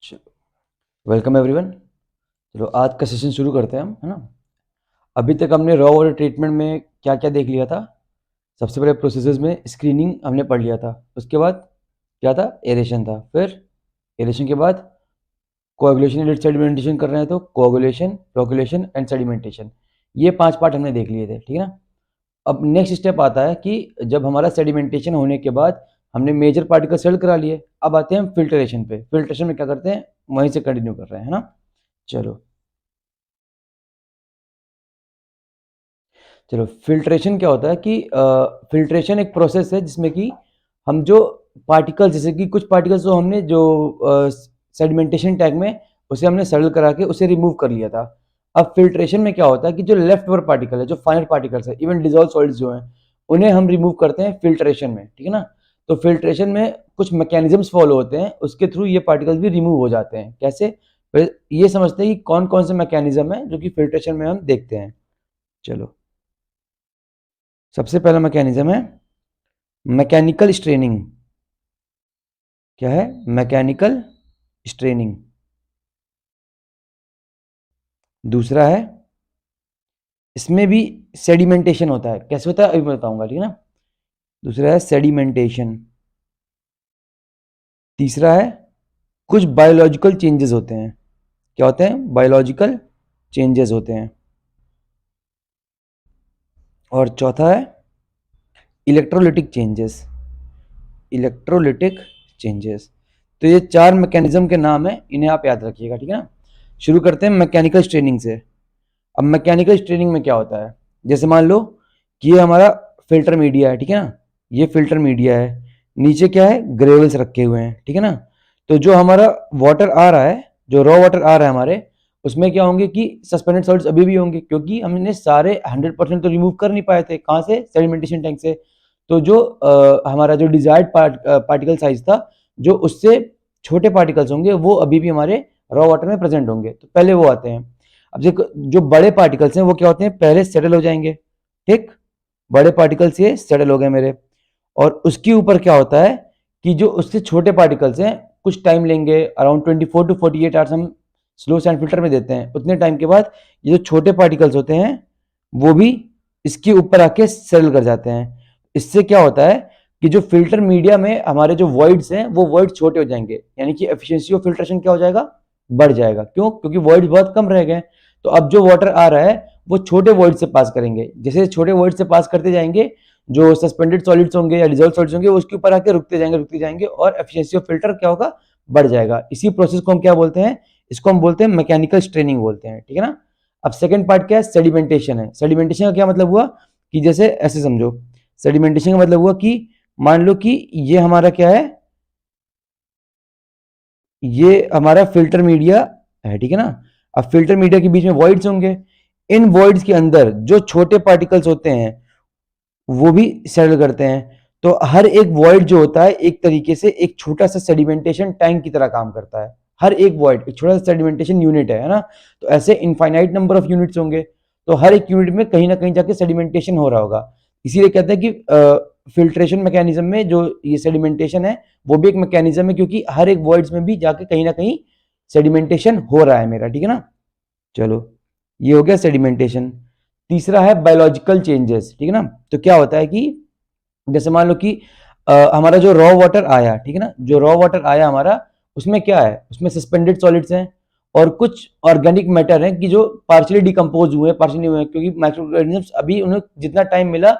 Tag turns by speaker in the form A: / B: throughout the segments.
A: चलो welcome everyone. चलो आज का सेशन शुरू करते हैं हम, है ना। अभी तक हमने रॉ वाटर ट्रीटमेंट में क्या क्या देख लिया था। सबसे पहले प्रोसेसेस में स्क्रीनिंग हमने पढ़ लिया था। उसके बाद क्या था, एरेशन था। फिर एरेशन के बाद कोएगुलेशन एंड सेडिमेंटेशन कर रहे हैं, तो कोएगुलेशन, फ्लोकुलेशन एंड सेडिमेंटेशन, ये 5 पार्ट हमने देख लिए थे, ठीक है ना। अब नेक्स्ट स्टेप आता है कि जब हमारा सेडिमेंटेशन होने के बाद हमने मेजर पार्टिकल सेटल करा लिए, अब आते हैं हम फिल्ट्रेशन पे। फिल्ट्रेशन में क्या करते हैं, वहीं से कंटिन्यू कर रहे हैं, है ना। चलो चलो फिल्ट्रेशन क्या होता है कि फिल्ट्रेशन एक प्रोसेस है जिसमें कि हम जो पार्टिकल्स, जैसे कि कुछ पार्टिकल्स जो हमने जो सेडिमेंटेशन टैग में उसे हमने सेटल करा के उसे रिमूव कर लिया था। अब फिल्ट्रेशन में क्या होता है कि जो लेफ्ट ओवर पार्टिकल है, जो फाइनल पार्टिकल्स है, इवन डिजॉल्व सॉलिड्स जो हैं, उन्हें हम रिमूव करते हैं फिल्ट्रेशन में, ठीक है ना। तो फिल्ट्रेशन में कुछ मैकेनिज्म्स फॉलो होते हैं, उसके थ्रू ये पार्टिकल्स भी रिमूव हो जाते हैं। कैसे, फिर ये समझते हैं कि कौन कौन से मैकेनिज्म है जो कि फिल्ट्रेशन में हम देखते हैं। चलो, सबसे पहला मैकेनिज्म है मैकेनिकल स्ट्रेनिंग। क्या है, मैकेनिकल स्ट्रेनिंग। दूसरा है, इसमें भी सेडिमेंटेशन होता है। कैसे होता है अभी मैं बताऊंगा, ठीक है ना। दूसरा है सेडिमेंटेशन। तीसरा है, कुछ बायोलॉजिकल चेंजेस होते हैं। क्या होते हैं, बायोलॉजिकल चेंजेस होते हैं। और चौथा है इलेक्ट्रोलिटिक चेंजेस। Electrolytic changes. तो ये 4 मैकेनिज्म के नाम है, इन्हें आप याद रखिएगा, ठीक है ना। शुरू करते हैं मैकेनिकल स्ट्रेनिंग से। अब मैकेनिकल स्ट्रेनिंग में क्या होता है, जैसे मान लो कि ये हमारा फिल्टर मीडिया है, ठीक है ना। ये फिल्टर मीडिया है, नीचे क्या है, ग्रेवल्स रखे हुए हैं, ठीक है ना। तो जो हमारा वाटर आ रहा है, जो रॉ वाटर आ रहा है हमारे, उसमें क्या होंगे कि सस्पेंडेड सॉलिड्स अभी भी होंगे, क्योंकि हमने सारे 100% तो रिमूव कर नहीं पाए थे। कहाँ से, सेडिमेंटेशन टैंक से। तो जो हमारा जो डिजायर्ड पार्टिकल साइज था, जो उससे छोटे पार्टिकल्स होंगे, वो अभी भी हमारे रॉ वाटर में प्रेजेंट होंगे, तो पहले वो आते हैं। अब जो बड़े पार्टिकल्स हैं वो क्या होते हैं, पहले सेटल हो जाएंगे, ठीक। बड़े पार्टिकल्स ये सेटल हो गए मेरे, और उसके ऊपर क्या होता है कि जो उससे छोटे पार्टिकल्स हैं, कुछ टाइम लेंगे, अराउंड 24 to 48 आवर्स हम स्लो सैंड फिल्टर में देते हैं। उतने टाइम के बाद ये जो छोटे पार्टिकल्स होते हैं वो भी इसके ऊपर आके सेटल कर जाते हैं। इससे क्या होता है कि जो फिल्टर मीडिया में हमारे जो वॉइड्स हैं, वो वॉइड छोटे हो जाएंगे, यानी कि एफिशिएंसी ऑफ फिल्ट्रेशन क्या हो जाएगा, बढ़ जाएगा। क्यों, क्योंकि वॉइड्स बहुत कम रह गए। तो अब जो वाटर आ रहा है वो छोटे वॉइड से पास करेंगे। जैसे छोटे वॉइड से पास करते जाएंगे, जो सस्पेंडेड सॉलिड्स होंगे या डिजॉल्व सॉलिड्स होंगे, उसके ऊपर आके रुकते जाएंगे और एफिशिएंसी ऑफ फिल्टर क्या होगा, बढ़ जाएगा। इसी प्रोसेस को हम क्या बोलते हैं, इसको हम बोलते हैं मैकेनिकल स्ट्रेनिंग बोलते हैं, ठीक है ना। अब सेकंड पार्ट क्या है, सेडिमेंटेशन है। सेडिमेंटेशन का क्या मतलब हुआ कि जैसे ऐसे समझो, सेडिमेंटेशन का मतलब हुआ कि मान लो कि ये हमारा क्या है, ये हमारा फिल्टर मीडिया है, ठीक है ना। अब फिल्टर मीडिया के बीच में वॉइड्स होंगे, इन वॉइड्स के अंदर जो छोटे पार्टिकल्स होते हैं वो भी सेटल करते हैं। तो हर एक वॉइड जो होता है एक तरीके से एक छोटा सा सेडिमेंटेशन टैंक की तरह काम करता है। हर एक वॉइड एक छोटा सा सेडिमेंटेशन यूनिट है ना। तो ऐसे इनफाइनाइट नंबर ऑफ यूनिट्स होंगे, तो हर एक यूनिट में कहीं ना कहीं जाके सेडिमेंटेशन हो रहा होगा। इसीलिए कहते हैं कि फिल्ट्रेशन मैकेनिज्म में जो ये सेडिमेंटेशन है वो भी एक मैकेनिज्म है, क्योंकि हर एक वॉइड्स में भी जाके कहीं ना कहीं सेडिमेंटेशन हो रहा है मेरा, ठीक है ना। चलो, ये हो गया सेडिमेंटेशन। तीसरा है बायोलॉजिकल चेंजेस, ठीक है ना। तो क्या होता है कि जैसे मान लो कि हमारा जो रॉ वाटर आया, ठीक है ना, जो रॉ वाटर आया हमारा, उसमें क्या है, उसमें सस्पेंडेड सॉलिड्स हैं और कुछ ऑर्गेनिक मैटर हैं कि जो पार्शियली डिकम्पोज हुए हैं, पार्शियली हुए हैं, क्योंकि माइक्रो ऑर्गेनिजम्स अभी उन्हें जितना टाइम मिला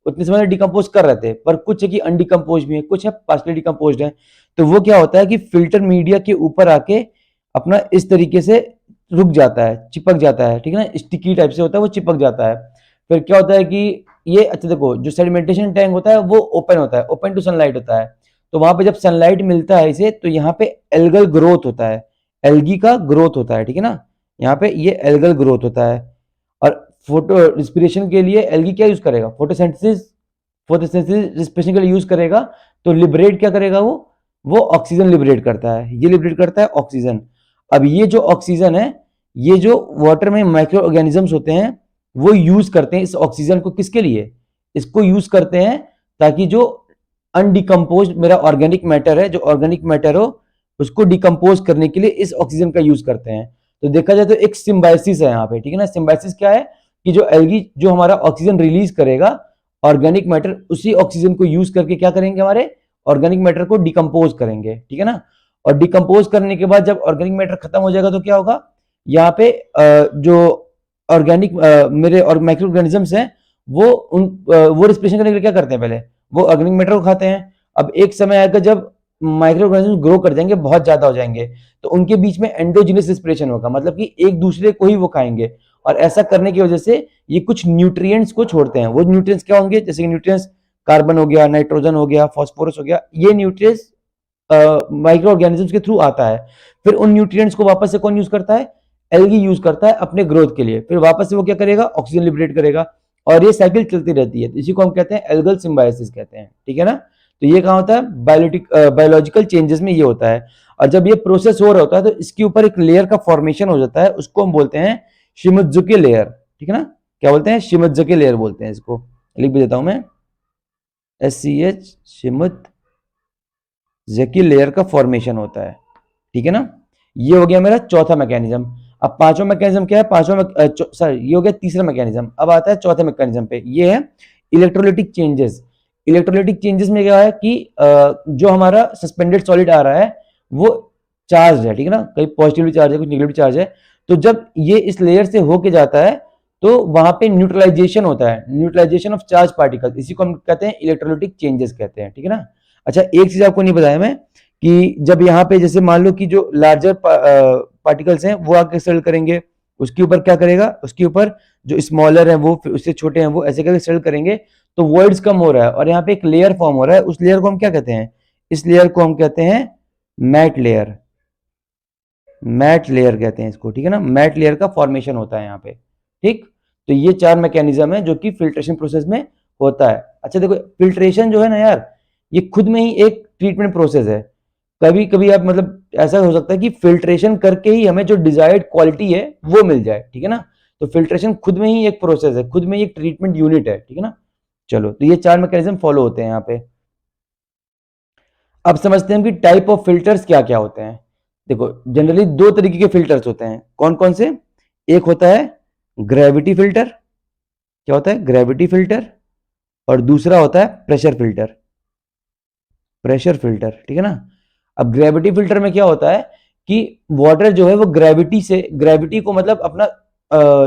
A: उतने समय डिकम्पोज कर रहे थे, पर कुछ है कि अनडिकम्पोज भी है, कुछ है पार्शियली डिकम्पोज है। तो वो क्या होता है कि फिल्टर मीडिया के ऊपर आके अपना इस तरीके से रुक जाता है, चिपक जाता है, ठीक है ना, स्टिकी टाइप से होता है, वो चिपक जाता है। फिर क्या होता है कि ये, अच्छा देखो, जो सेडिमेंटेशन टैंक होता है वो ओपन होता है, ओपन टू सनलाइट होता है। तो वहां पे जब सनलाइट मिलता है इसे, तो यहाँ पे एल्गल ग्रोथ होता है, एल्गी का ग्रोथ होता है, ठीक है ना। यहाँ पे ये एल्गल ग्रोथ होता है। और फोटो रिस्पिरेशन के लिए एल्गी क्या यूज करेगा, फोटोसिंथेसिस, फोटोसिंथेसिस रिस्पिरेशन के लिए यूज करेगा। तो लिबरेट क्या करेगा वो ऑक्सीजन लिबरेट करता है, ये लिबरेट करता है ऑक्सीजन। अब ये जो ऑक्सीजन है, ये जो वाटर में माइक्रो ऑर्गेनिजम्स होते हैं वो यूज करते हैं इस ऑक्सीजन को, किसके लिए, इसको यूज करते हैं ताकि जो अनडिकम्पोज मेरा ऑर्गेनिक मैटर है, जो ऑर्गेनिक मैटर हो उसको डिकम्पोज करने के लिए इस ऑक्सीजन का यूज करते हैं। तो देखा जाए तो एक सिम्बायोसिस है यहाँ पे, ठीक है ना। सिम्बायोसिस क्या है कि जो एल्गी जो हमारा ऑक्सीजन रिलीज करेगा, ऑर्गेनिक मैटर उसी ऑक्सीजन को यूज करके क्या करेंगे, हमारे ऑर्गेनिक मैटर को डिकम्पोज करेंगे, ठीक है ना। और डिकम्पोज करने के बाद जब ऑर्गेनिक मैटर खत्म हो जाएगा तो क्या होगा, यहाँ पे जो ऑर्गेनिक मेरे और माइक्रो ऑर्गेनिजम्स हैं वो रिस्पिरेशन करने के लिए क्या करते हैं, पहले वो ऑर्गेनिक मैटर को खाते हैं। अब एक समय आएगा जब माइक्रो ऑर्गेनिज्म ग्रो कर जाएंगे, बहुत ज्यादा हो जाएंगे, तो उनके बीच में एंडोजिनस रिस्पिरेशन होगा, मतलब कि एक दूसरे को ही वो खाएंगे। और ऐसा करने की वजह से ये कुछ न्यूट्रिएंट्स को छोड़ते हैं। वो न्यूट्रिएंट्स क्या होंगे, जैसे कि न्यूट्रिएंट्स कार्बन हो गया, नाइट्रोजन हो गया, फास्फोरस हो गया, ये न्यूट्रिएंट्स माइक्रो ऑर्गेनिजम्स के थ्रू आता है। फिर उन न्यूट्रिएंट्स को वापस से कौन यूज करता है, एल्गी यूज करता है अपने ग्रोथ के लिए। फिर वापस से वो क्या करेगा, ऑक्सीजन लिबरेट करेगा, और ये साइकिल चलती रहती है। इसी को हम कहते हैं एल्गल सिम्बायोसिस कहते हैं, ठीक है ना। तो ये कहाँ होता है, बायोलॉजिकल चेंजेस में ये होता है। और जब ये प्रोसेस हो रहा होता है तो इसके ऊपर एक लेयर का फॉर्मेशन हो जाता है, उसको हम बोलते हैं शिमोत्सुकी लेयर, ठीक है ना। क्या बोलते हैं, शिमोत्सुकी लेयर बोलते हैं इसको। लिख भी देता हूं मैं, SCH, शिमोत्सुकी लेयर का फॉर्मेशन होता है, ठीक है ना। ये हो गया मेरा चौथा मैकेनिज्म। अब पांचवा मैकेनिज्म क्या है, सॉरी ये हो गया तीसरा मैकेनिज्म। अब आता है चौथे मैकेनिज्म पे, ये है इलेक्ट्रोलिटिक चेंजेस। इलेक्ट्रोलिटिक चेंजेस में क्या है कि जो हमारा सस्पेंडेड सॉलिड आ रहा है वो चार्ज है, ठीक है ना, कहीं पॉजिटिवली चार्ज है, कुछ नेगेटिव चार्ज है। तो जब ये इस लेयर से होके जाता है तो वहां पे न्यूट्रलाइजेशन होता है, न्यूट्रलाइजेशन ऑफ चार्ज पार्टिकल, इसी को हम कहते हैं इलेक्ट्रोलिटिक चेंजेस कहते हैं, ठीक है ना। अच्छा, एक चीज आपको नहीं बताया मैं कि जब यहाँ पे जैसे मान लो कि जो लार्जर पार्टिकल्स हैं वो आके सेटल करेंगे, उसके ऊपर क्या करेगा, उसके ऊपर जो स्मॉलर है वो उससे छोटे हैं वो ऐसे करके सेटल करेंगे, तो वॉइड्स कम हो रहा है और यहाँ पे एक लेयर फॉर्म हो रहा है। उस लेयर को हम क्या कहते हैं, इस लेयर को हम कहते हैं मैट लेयर। मैट लेयर कहते हैं इसको, ठीक है ना। मैट लेयर का फॉर्मेशन होता है यहाँ पे, ठीक। तो ये चार मैकेनिज्म है जो कि फिल्ट्रेशन प्रोसेस में होता है। अच्छा देखो, फिल्ट्रेशन जो है ना यार, ये खुद में ही एक ट्रीटमेंट प्रोसेस है। कभी कभी आप मतलब ऐसा हो सकता है कि फिल्ट्रेशन करके ही हमें जो डिजायर्ड क्वालिटी है वो मिल जाए, ठीक है ना। तो फिल्ट्रेशन खुद में ही एक प्रोसेस है, खुद में ही एक ट्रीटमेंट यूनिट है, ठीक है ना। चलो, तो ये चार मैकेनिज्म फॉलो होते हैं यहाँ पे। अब समझते हैं कि टाइप ऑफ फिल्टर्स क्या क्या होते हैं। देखो, जनरली दो तरीके के फिल्टर्स होते हैं, कौन कौन से, एक होता है ग्रेविटी फिल्टर, क्या होता है ग्रेविटी फिल्टर, और दूसरा होता है प्रेशर फिल्टर। प्रेशर फिल्टर, ठीक है ना। अब ग्रेविटी फिल्टर में क्या होता है कि वाटर जो है वो ग्रेविटी को मतलब अपना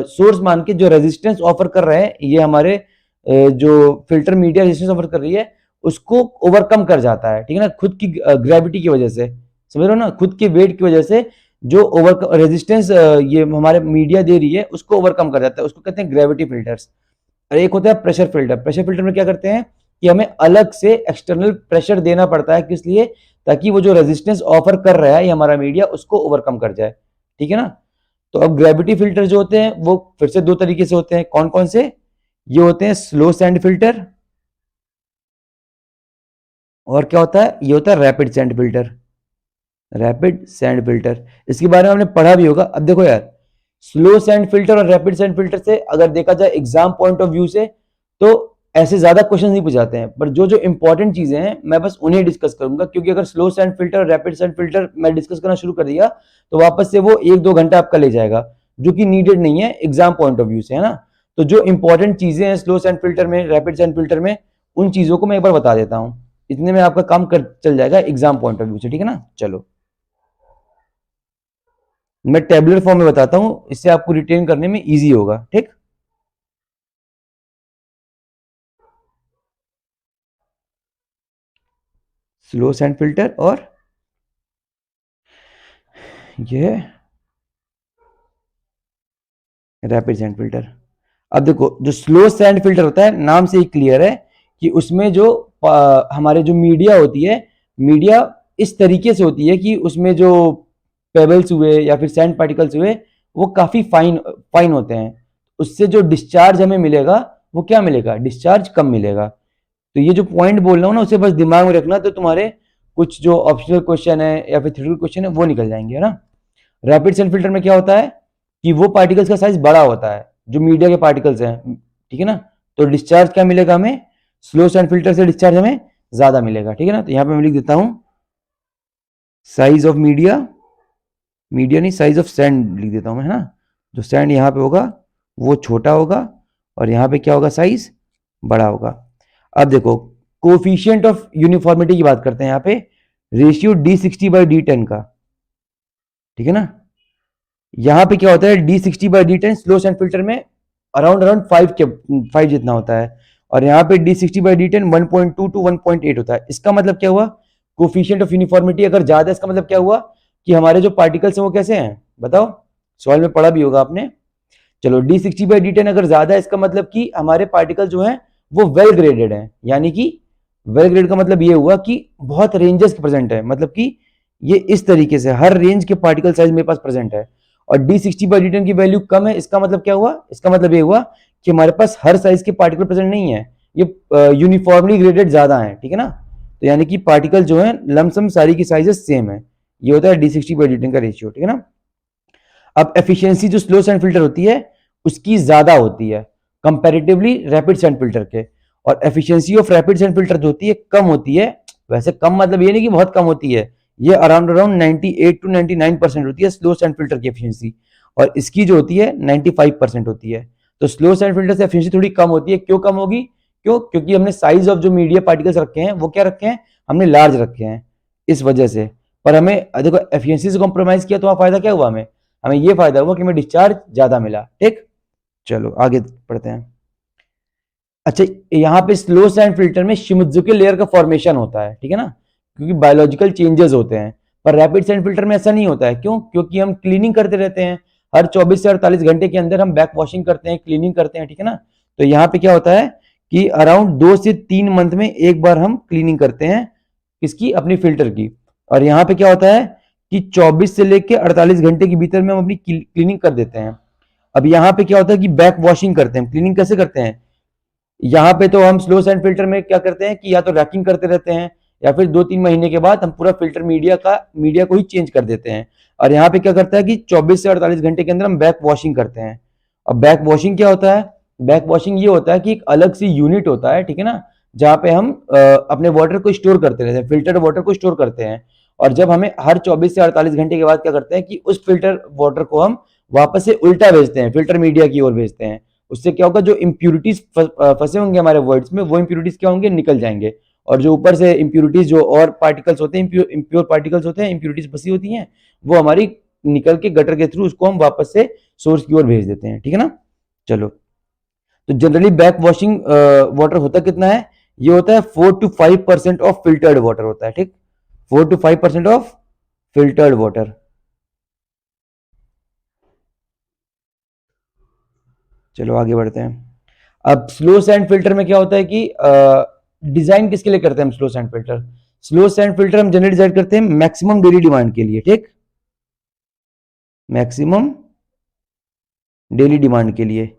A: सोर्स मान के जो रेजिस्टेंस ऑफर कर रहे हैं, ये हमारे जो फिल्टर मीडिया रेजिस्टेंस ऑफर कर रही है उसको ओवरकम कर जाता है, ठीक है ना, खुद की ग्रेविटी की वजह से। समझ रहे हो ना, खुद के वेट की वजह से जो ओवर रेजिस्टेंस ये हमारे मीडिया दे रही है उसको ओवरकम कर जाता है, उसको कहते हैं ग्रेविटी फिल्टर्स। और एक होता है प्रेशर फिल्टर। प्रेशर फिल्टर में क्या करते हैं कि हमें अलग से एक्सटर्नल प्रेशर देना पड़ता है, किस लिए, ताकि वो जो रेजिस्टेंस ऑफर कर रहा है ये हमारा मीडिया उसको ओवरकम कर जाए, ठीक है ना। तो अब ग्रेविटी फिल्टर जो होते हैं वो फिर से दो तरीके से होते हैं, कौन कौन से, ये होते हैं स्लो सैंड फिल्टर, और क्या होता है, ये होता है rapid sand filter. Rapid sand filter, इसके बारे में हमने पढ़ा भी होगा। अब देखो यार, स्लो सैंड फिल्टर और रैपिड सैंड फिल्टर से अगर देखा जाए एग्जाम पॉइंट ऑफ व्यू से तो ऐसे ज्यादा क्वेश्चन नहीं पूछाते हैं, पर जो जो इंपॉर्टेंट चीजें हैं मैं बस उन्हें डिस्कस करूंगा, क्योंकि अगर स्लो सैंड फिल्टर और रैपिड सैंड फिल्टर मैं डिस्कस करना शुरू कर दिया तो वापस से वो 1-2 घंटा आपका ले जाएगा, जो कि नीडेड नहीं है एग्जाम पॉइंट ऑफ व्यू से, है ना। तो जो इंपॉर्टेंट चीजें हैं स्लो सैंड फिल्टर में, रैपिड सैंड फिल्टर में, उन चीजों को मैं एक बार बता देता हूं, इतने में आपका काम कर चल जाएगा एग्जाम पॉइंट ऑफ व्यू से, ठीक है ना। चलो, मैं टेबुलर फॉर्म में बताता हूं, इससे आपको रिटेन करने में इजी होगा, ठीक। स्लो सैंड फिल्टर और ये रैपिड सैंड फिल्टर। अब देखो, जो स्लो सैंड फिल्टर होता है नाम से ही क्लियर है कि उसमें जो हमारे जो मीडिया होती है, मीडिया इस तरीके से होती है कि उसमें जो पेबल्स हुए या फिर सैंड पार्टिकल्स हुए वो काफी फाइन फाइन होते हैं, उससे जो डिस्चार्ज हमें मिलेगा वो क्या मिलेगा, डिस्चार्ज कम मिलेगा। तो ये जो पॉइंट बोल रहा हूँ ना उसे बस दिमाग में रखना, तो तुम्हारे कुछ जो ऑप्शनल क्वेश्चन है या फिर थ्योरेटिकल क्वेश्चन है वो निकल जाएंगे, है ना। रैपिड सैंड फिल्टर में क्या होता है कि वो पार्टिकल्स का साइज बड़ा होता है जो मीडिया के पार्टिकल्स हैं, ठीक है ना। तो डिस्चार्ज क्या मिलेगा हमें, स्लो सैंड फिल्टर से डिस्चार्ज हमें ज्यादा मिलेगा, ठीक है ना। तो यहाँ पे मैं लिख देता हूं साइज ऑफ मीडिया, मीडिया नहीं, साइज ऑफ सैंड लिख देता हूं मैं, है ना। जो सैंड यहाँ पे होगा वो छोटा होगा और यहाँ पे क्या होगा, साइज बड़ा होगा। अब देखो कोफिशिएंट ऑफ यूनिफॉर्मिटी की बात करते हैं यहाँ पे, रेशियो D60/D10 का, ठीक है ना। यहाँ पे क्या होता है, D60/D10 स्लो सैंड फिल्टर में अराउंड 5 जितना होता है, और यहाँ पे D60/D10 1.2 to 1.8 होता है। इसका मतलब क्या हुआ, कोफिशिएंट ऑफ यूनिफॉर्मिटी अगर ज्यादा है, इसका मतलब क्या हुआ कि हमारे जो पार्टिकल्स हैं वो कैसे हैं, बताओ, सवाल में पढ़ा भी होगा आपने। चलो D60/D10 अगर ज्यादा है, इसका मतलब कि हमारे पार्टिकल जो हैं वो वेल ग्रेडेड हैं, यानी कि वेल ग्रेड का मतलब ये हुआ कि बहुत रेंजेस प्रेजेंट है, मतलब कि ये इस तरीके से हर रेंज के पार्टिकल साइज मेरे पास प्रेजेंट है। और D60/D10 की वैल्यू कम है, इसका मतलब क्या हुआ, इसका मतलब ये हुआ कि हमारे पास हर साइज के पार्टिकल प्रेजेंट नहीं है, ये यूनिफॉर्मली ग्रेडेड ज्यादा है, ठीक है ना। तो यानी कि पार्टिकल जो है लमसम सारी की साइजेस सेम है, ये होता है D60/D10 का रेशियो, ठीक है ना। अब एफिशिएंसी जो स्लो सैंड फिल्टर होती है उसकी ज्यादा होती है कंपैरेटिवली रैपिड सैंड फिल्टर के, और efficiency of rapid sand filter जो होती है कम होती है। वैसे कम मतलब ये नहीं कि बहुत कम होती है, ये अराउंड 98 to 99% होती है स्लो सैंड फिल्टर की एफिशिएंसी, और इसकी जो होती है 95% होती है। तो स्लो सैंड फिल्टर से एफिशिएंसी थोड़ी कम होती है। क्यों कम होगी, क्यों, क्योंकि हमने साइज ऑफ जो मीडिया पार्टिकल्स रखे हैं वो क्या रखे हैं, हमने लार्ज रखे हैं, इस वजह से। पर हमें देखो एफिशिएंसी से कॉम्प्रोमाइज किया तो फायदा क्या हुआ, हमें हमें ये फायदा हुआ कि हमें डिस्चार्ज ज्यादा मिला, ठीक। चलो आगे पढ़ते हैं। अच्छा, यहाँ पे स्लो सैंड फिल्टर में शिमुत्सुकी लेयर का फॉर्मेशन होता है, ठीक है ना, क्योंकि बायोलॉजिकल चेंजेस होते हैं। पर रैपिड सैंड फिल्टर में ऐसा नहीं होता है, क्यों, क्योंकि हम क्लीनिंग करते रहते हैं, हर 24 से 48 घंटे के अंदर हम बैक वॉशिंग करते हैं, क्लीनिंग करते हैं, ठीक है ना। तो यहाँ पे क्या होता है कि अराउंड 2 से 3 मंथ में एक बार हम क्लीनिंग करते हैं, किसकी, अपनी फिल्टर की। और यहाँ पे क्या होता है कि 24 से लेकर 48 घंटे के भीतर में हम अपनी क्लीनिंग कर देते हैं। अब यहाँ पे क्या होता है कि बैक वॉशिंग करते हैं, क्लीनिंग कैसे करते हैं, यहाँ पे तो हम स्लो सैंड फिल्टर में क्या करते हैं कि या तो रैकिंग करते रहते हैं, या फिर 2-3 महीने के बाद हम पूरा फिल्टर मीडिया को ही चेंज कर देते हैं। और यहाँ पे क्या करता है कि 24 से 48 घंटे के अंदर हम बैक वॉशिंग करते हैं। अब बैक वॉशिंग क्या होता है, बैक वॉशिंग ये होता है कि एक अलग सी यूनिट होता है, ठीक है ना, जहाँ पे हम अपने वाटर को स्टोर करते रहते हैं, फिल्टर वाटर को स्टोर करते हैं। और जब हमें हर 24 से 48 घंटे के बाद क्या करते हैं कि उस फिल्टर वाटर को हम वापस से उल्टा भेजते हैं, फिल्टर मीडिया की ओर भेजते हैं। उससे क्या होगा, जो इम्प्यूरिटीज फंसे होंगे हमारे वर्ड्स में, वो इम्प्यूरिटीज क्या होंगे, निकल जाएंगे। और जो ऊपर से इम्प्यूरिटीज जो और पार्टिकल्स होते हैं, इम्प्योर पार्टिकल्स होते हैं, इम्प्यूरिटीज फंसी होती हैं, वो हमारी निकल के गटर के थ्रू उसको हम वापस से सोर्स की ओर भेज देते हैं, ठीक है ना। चलो, तो जनरली बैक वॉशिंग वाटर होता कितना है, ये होता है 4 to 5% ऑफ फिल्टर्ड वाटर होता है, ठीक, 4 to 5% ऑफ फिल्टर्ड वाटर। चलो आगे बढ़ते हैं। अब स्लो सैंड फिल्टर में क्या होता है कि डिजाइन किसके लिए करते हैं हम slow sand filter, slow sand filter हम जनरली डिजाइन करते हैं मैक्सिमम डेली डिमांड के लिए, ठीक, मैक्सिमम डेली डिमांड के लिए।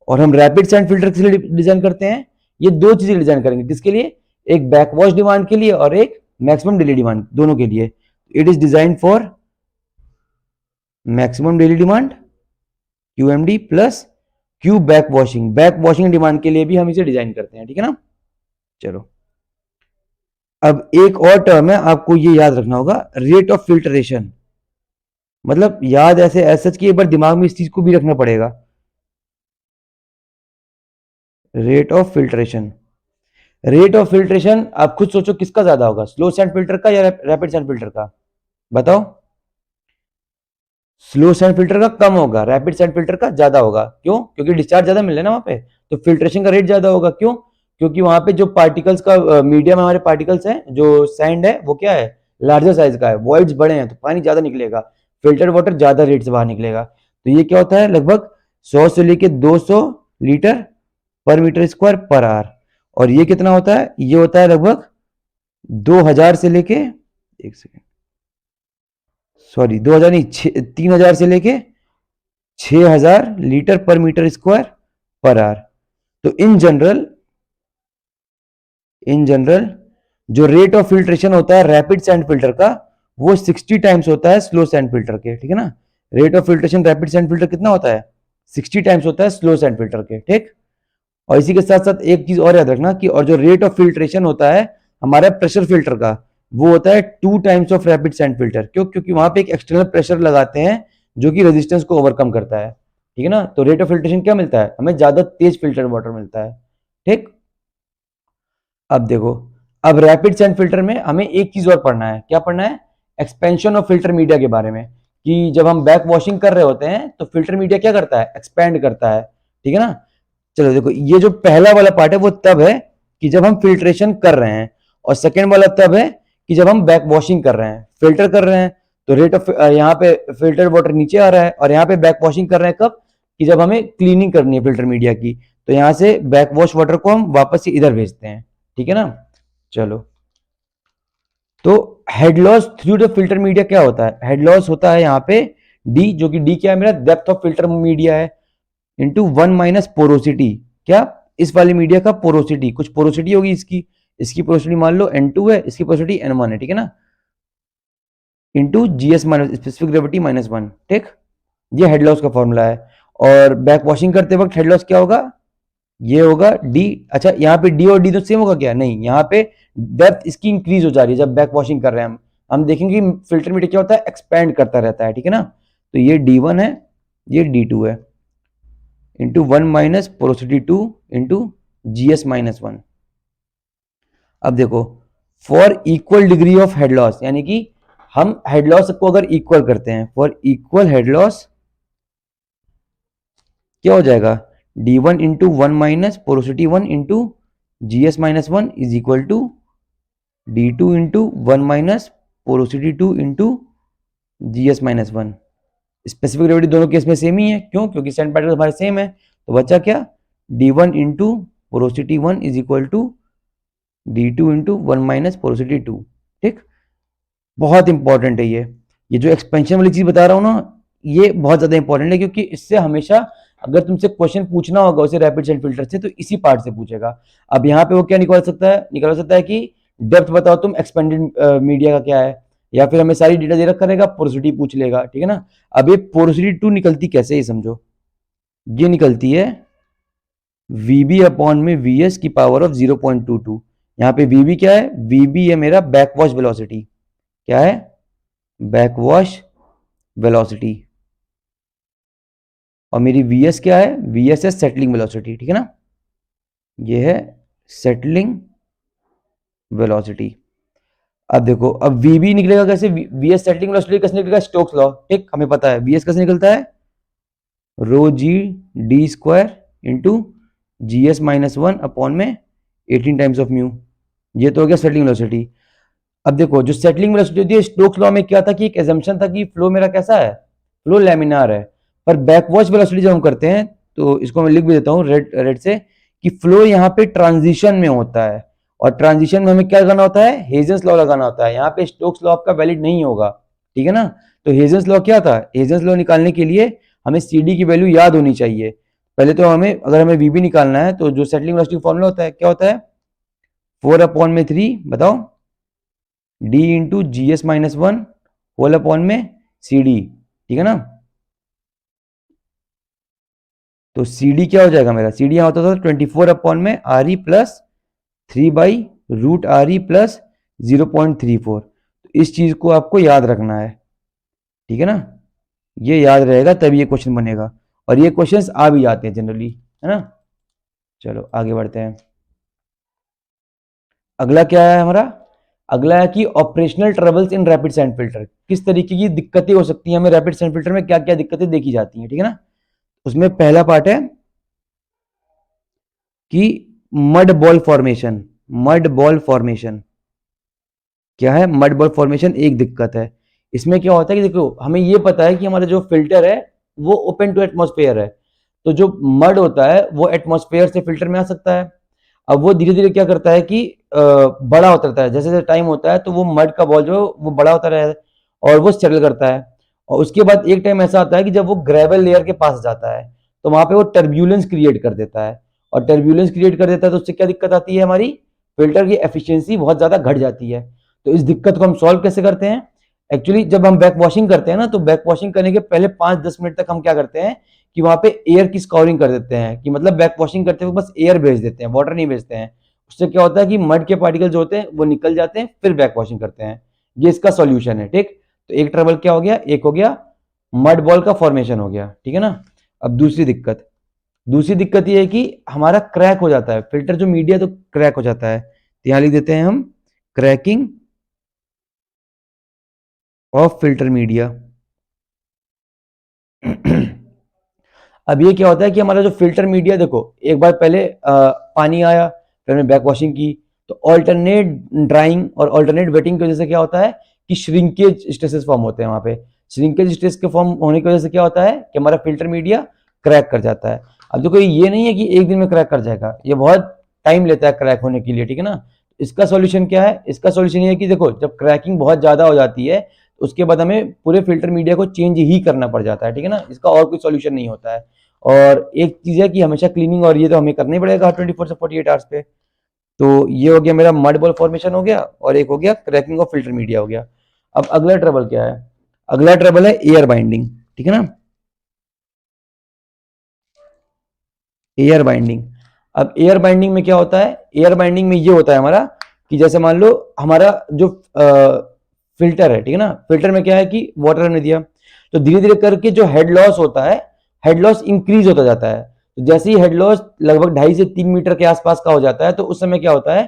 A: और हम रैपिड सैंड फिल्टर किस लिए डिजाइन करते हैं, ये दो चीजें डिजाइन करेंगे, किसके लिए, एक बैकवॉश डिमांड के लिए और एक मैक्सिमम डेली डिमांड, दोनों के लिए। It is design for maximum daily demand QMD plus Q back washing demand के लिए भी हम इसे डिजाइन करते हैं, ठीक है ना। चलो, अब एक और टर्म है, आपको ये याद रखना होगा, रेट ऑफ फिल्टरेशन। मतलब याद ऐसे सच की एक बार दिमाग में इस चीज को भी रखना पड़ेगा, rate of filtration. Rate of filtration आप खुद सोचो किसका ज्यादा होगा, स्लो सैंड फिल्टर का या रैपिड सैंड फिल्टर का, बताओ। स्लो सैंड फिल्टर का कम होगा, रैपिड सैंड फिल्टर का ज्यादा होगा। क्यों, क्योंकि डिस्चार्ज ज्यादा मिल रहा है ना वहां पे, तो फिल्ट्रेशन का रेट ज्यादा होगा। क्यों, क्योंकि वहां पे जो पार्टिकल्स का मीडिया में हमारे पार्टिकल्स हैं, जो सैंड है वो क्या है, लार्जर साइज का है, वॉइड्स बड़े हैं, तो पानी ज्यादा निकलेगा, फिल्टर वाटर ज्यादा रेट से बाहर निकलेगा। तो ये क्या होता है, लगभग 100 से लेके 200 लीटर पर मीटर स्क्वायर पर आवर। और ये कितना होता है, ये होता है लगभग 2000 से लेके, एक सेकेंड, सॉरी 2000 नहीं, 3000 से लेके 6000 लीटर पर मीटर स्क्वायर पर आवर। तो इन जनरल जो रेट ऑफ फिल्ट्रेशन होता है रैपिड सैंड फिल्टर का, वो 60 टाइम्स होता है स्लो सैंड फिल्टर के, ठीक है ना। Rate of filtration rapid sand filter कितना होता है, 60 टाइम्स होता है स्लो सैंड फिल्टर के, ठीक। और इसी के साथ साथ एक चीज और याद रखना कि और जो रेट ऑफ फिल्ट्रेशन होता है हमारा प्रेशर फिल्टर का, वो होता है 2 times of rapid sand filter. क्यों? क्योंकि वहां पे एक एक्सटर्नल प्रेशर लगाते हैं जो कि रेजिस्टेंस को ओवरकम करता है, ठीक है ना। तो रेट ऑफ फिल्ट्रेशन क्या मिलता है हमें? ज्यादा तेज फिल्टर वाटर मिलता है, ठीक। अब देखो, अब रैपिड सैंड फिल्टर में हमें एक चीज और पढ़ना है। क्या पढ़ना है? एक्सपेंशन ऑफ फिल्टर मीडिया के बारे में, कि जब हम बैक वॉशिंग कर रहे होते हैं तो फिल्टर मीडिया क्या करता है? एक्सपेंड करता है, ठीक है ना। चलो देखो, ये जो पहला वाला पार्ट है वो तब है कि जब हम फिल्ट्रेशन कर रहे हैं, और सेकेंड वाला तब है कि जब हम बैक वॉशिंग कर रहे हैं। फिल्टर कर रहे हैं तो रेट ऑफ यहाँ पे फिल्टर वाटर नीचे आ रहा है, और यहाँ पे बैक वॉशिंग कर रहे हैं कब? कि जब हमें क्लीनिंग करनी है फिल्टर मीडिया की, तो यहाँ से बैक वॉश वाटर को हम वापस से इधर भेजते हैं, ठीक है ना। चलो, तो head loss through the filter media क्या होता है? हेड लॉस होता है यहाँ पे डी, जो कि डी क्या है मेरा? डेप्थ ऑफ फिल्टर मीडिया है, इंटू 1 माइनस पोरोसिटी। क्या? इस वाली मीडिया का पोरोसिटी, कुछ पोरोसिटी होगी इसकी, इसकी पोरोसिटी मान लो N2 है, इसकी पोरोसिटी N1 है, ठीक है ना, into GS minus specific gravity -1, ठीक। ये हेड लॉस का फॉर्मूला है। और बैक वॉशिंग करते वक्त हेड लॉस क्या होगा? ये होगा डी। अच्छा, यहाँ पे डी और डी तो सेम होगा क्या? नहीं, यहाँ पे डेप्थ इसकी इंक्रीज हो जा रही है जब बैक वॉशिंग कर रहे हैं हम देखेंगे फिल्टर मीडिया क्या होता है? एक्सपेंड करता रहता है, ठीक है ना। तो ये D1 है, ये D2 है, into 1 minus porosity 2 into GS-1। अब देखो, for equal degree of head loss, यानी कि हम हेड लॉस को अगर इक्वल करते हैं, फॉर इक्वल हेड लॉस क्या हो जाएगा? D1 into 1 minus porosity 1 into GS-1 is equal to D2 into 1 minus porosity 2 into GS-1। Specific gravity दोनों केस में सेम ही है। क्यों? क्योंकि सैंड पार्टिकल हमारे सेम है। तो बचा क्या? D1 into porosity 1 is equal to D2 into 1 minus porosity 2, ठीक। बहुत इंपॉर्टेंट है ये जो एक्सपेंशन वाली चीज बता रहा हूं ना, ये बहुत ज्यादा इंपॉर्टेंट है, क्योंकि इससे हमेशा अगर तुमसे क्वेश्चन पूछना होगा उसे रैपिड सैंड फिल्टर से, तो इसी पार्ट से पूछेगा। अब यहाँ पे वो क्या निकाल सकता है? निकाल सकता है कि डेप्थ बताओ तुम एक्सपेंडेड मीडिया का क्या है, या फिर हमें सारी डेटा दे रखा रहेगा, पोरोसिटी पूछ लेगा, ठीक है ना। अब ये पोरोसिटी 2 निकलती कैसे, ये समझो। ये निकलती है VB अपॉन में VS की पावर ऑफ 0.22। यहाँ पे VB क्या है? VB है मेरा बैकवॉश वेलोसिटी। क्या है? Backwash velocity. और मेरी VS क्या है? VS है सेटलिंग वेलोसिटी, ठीक है ना। ये है सेटलिंग वेलोसिटी। अब देखो, अब VB निकलेगा कैसे? VS सेटलिंग वेलोसिटी कैसे निकलेगा? स्टोक्स लॉ, ठीक, हमें पता है। VS कैसे निकलता है? Rho G D square into GS-1 upon में 18 टाइम्स ऑफ म्यू। ये तो हो गया सेटलिंग वेलोसिटी। अब देखो, जो सेटलिंग वेलोसिटी होती है, स्टोक्स लॉ में क्या था कि एक एजम्पशन था कि फ्लो मेरा कैसा है? फ्लो लैमिनार है। पर बैकवॉश वेलोसिटी जब हम करते हैं, तो इसको मैं लिख भी देता हूँ रेड रेड से, कि फ्लो यहाँ पे ट्रांजिशन में होता है, और ट्रांजिशन में हमें क्या लगाना होता है? हेजन्स लॉ लगाना होता है। यहाँ पे स्टोक्स लॉ आपका वैलिड नहीं होगा, ठीक है ना। तो हेजन्स लॉ क्या था? हेजन्स लॉ निकालने के लिए हमें CD की वैल्यू याद होनी चाहिए। पहले तो हमें, अगर हमें VB निकालना है, तो जो सेटलिंग वेलोसिटी फॉर्मूला होता है क्या होता है? 4 अपॉन में 3, बताओ, D into GS-1 whole upon में CD, ठीक है ना। तो CD क्या हो जाएगा मेरा? CD यहाँ होता था 24 अपॉन में RE प्लस 3/√RE प्लस 0.34। तो इस चीज को आपको याद रखना है, ठीक है ना। ये याद रहेगा तभी ये क्वेश्चन बनेगा, और ये क्वेश्चंस आ भी जाते हैं जनरली, है ना। चलो आगे बढ़ते हैं। अगला क्या है हमारा? अगला है कि ऑपरेशनल ट्रबल्स इन रैपिड सैंड फिल्टर। किस तरीके की दिक्कतें हो सकती हैं हमें रैपिड सैंड फिल्टर में, क्या क्या दिक्कतें देखी जाती हैं, ठीक है ना। उसमें पहला पार्ट है कि mud ball formation. Mud ball formation क्या है? मड बॉल फॉर्मेशन एक दिक्कत है। इसमें क्या होता है कि देखो, हमें ये पता है कि हमारा जो फिल्टर है वो ओपन टू एटमॉस्फेयर है, तो जो मड होता है वो एटमॉस्फेयर से फिल्टर में आ सकता है। अब वो धीरे धीरे क्या करता है कि बड़ा होता रहता है, जैसे जैसे टाइम होता है तो वो मड का बॉल जो वो बड़ा होता रहता है और वो सेटल करता है। और उसके बाद एक टाइम ऐसा आता है कि जब वो ग्रेवल लेयर के पास जाता है, तो वहां पे वो टर्ब्यूलेंस क्रिएट कर देता है, और टर्ब्यूलेंस क्रिएट कर देता है तो उससे क्या दिक्कत आती है? हमारी फिल्टर की एफिशिएंसी बहुत ज्यादा घट जाती है। तो इस दिक्कत को हम सॉल्व कैसे करते हैं? एक्चुअली जब हम बैक वॉशिंग करते हैं ना, तो बैक वॉशिंग करने के पहले 5-10 मिनट तक हम क्या करते हैं कि वहां पे एयर की स्कोरिंग कर देते हैं, कि मतलब बैक वॉशिंग करते हुए बस एयर भेज देते हैं, वाटर नहीं भेजते हैं। उससे क्या होता है कि मड के पार्टिकल्स होते हैं वो निकल जाते हैं, फिर बैक वॉशिंग करते हैं। ये इसका सॉल्यूशन है, ठीक। तो एक ट्रबल क्या हो गया, एक हो गया मड बॉल का फॉर्मेशन हो गया, ठीक है ना। अब दूसरी दिक्कत ये है कि हमारा क्रैक हो जाता है फिल्टर जो मीडिया, तो क्रैक हो जाता है। तो यहां लिख देते हैं हम क्रैकिंग ऑफ फिल्टर मीडिया। अब ये क्या होता है कि हमारा जो फिल्टर मीडिया, देखो एक बार पहले पानी आया, फिर हमने बैक वॉशिंग की, तो ऑल्टरनेट ड्राइंग और ऑल्टरनेट वेटिंग की वजह से क्या होता है कि श्रिंकेज स्ट्रेसेस फॉर्म होते हैं वहां पे। श्रिंकेज स्ट्रेस के फॉर्म होने की वजह से क्या होता है कि हमारा फिल्टर मीडिया क्रैक कर जाता है। अब देखो ये नहीं है कि एक दिन में क्रैक कर जाएगा, ये बहुत टाइम लेता है क्रैक होने के लिए, ठीक है ना। इसका सॉल्यूशन क्या है, इसका सॉल्यूशन ये है कि देखो जब क्रैकिंग बहुत ज्यादा हो जाती है तो उसके बाद हमें पूरे फिल्टर मीडिया को चेंज ही करना पड़ जाता है, ठीक है ना। इसका और कोई सॉल्यूशन नहीं होता है। और एक चीज है कि हमेशा क्लीनिंग, और ये तो हमें करना ही पड़ेगा 24 से 48 आवर्स पे। तो ये हो गया मेरा मड बॉल फॉर्मेशन हो गया, और एक हो गया क्रैकिंग ऑफ फिल्टर मीडिया हो गया। अब अगला ट्रबल क्या है, अगला ट्रबल है एयर बाइंडिंग, ठीक है ना। एयर बाइंडिंग, अब एयर बाइंडिंग में क्या होता है, एयर बाइंडिंग में ये होता है हमारा कि जैसे मान लो हमारा जो फिल्टर है, ठीक है ना, फिल्टर में क्या है कि वाटर हमने दिया, तो धीरे धीरे करके जो हेड लॉस होता है, हेड लॉस इंक्रीज होता जाता है। तो जैसे ही हेड लॉस लगभग 2.5 से 3 मीटर के आसपास का हो जाता है, तो उस समय क्या होता है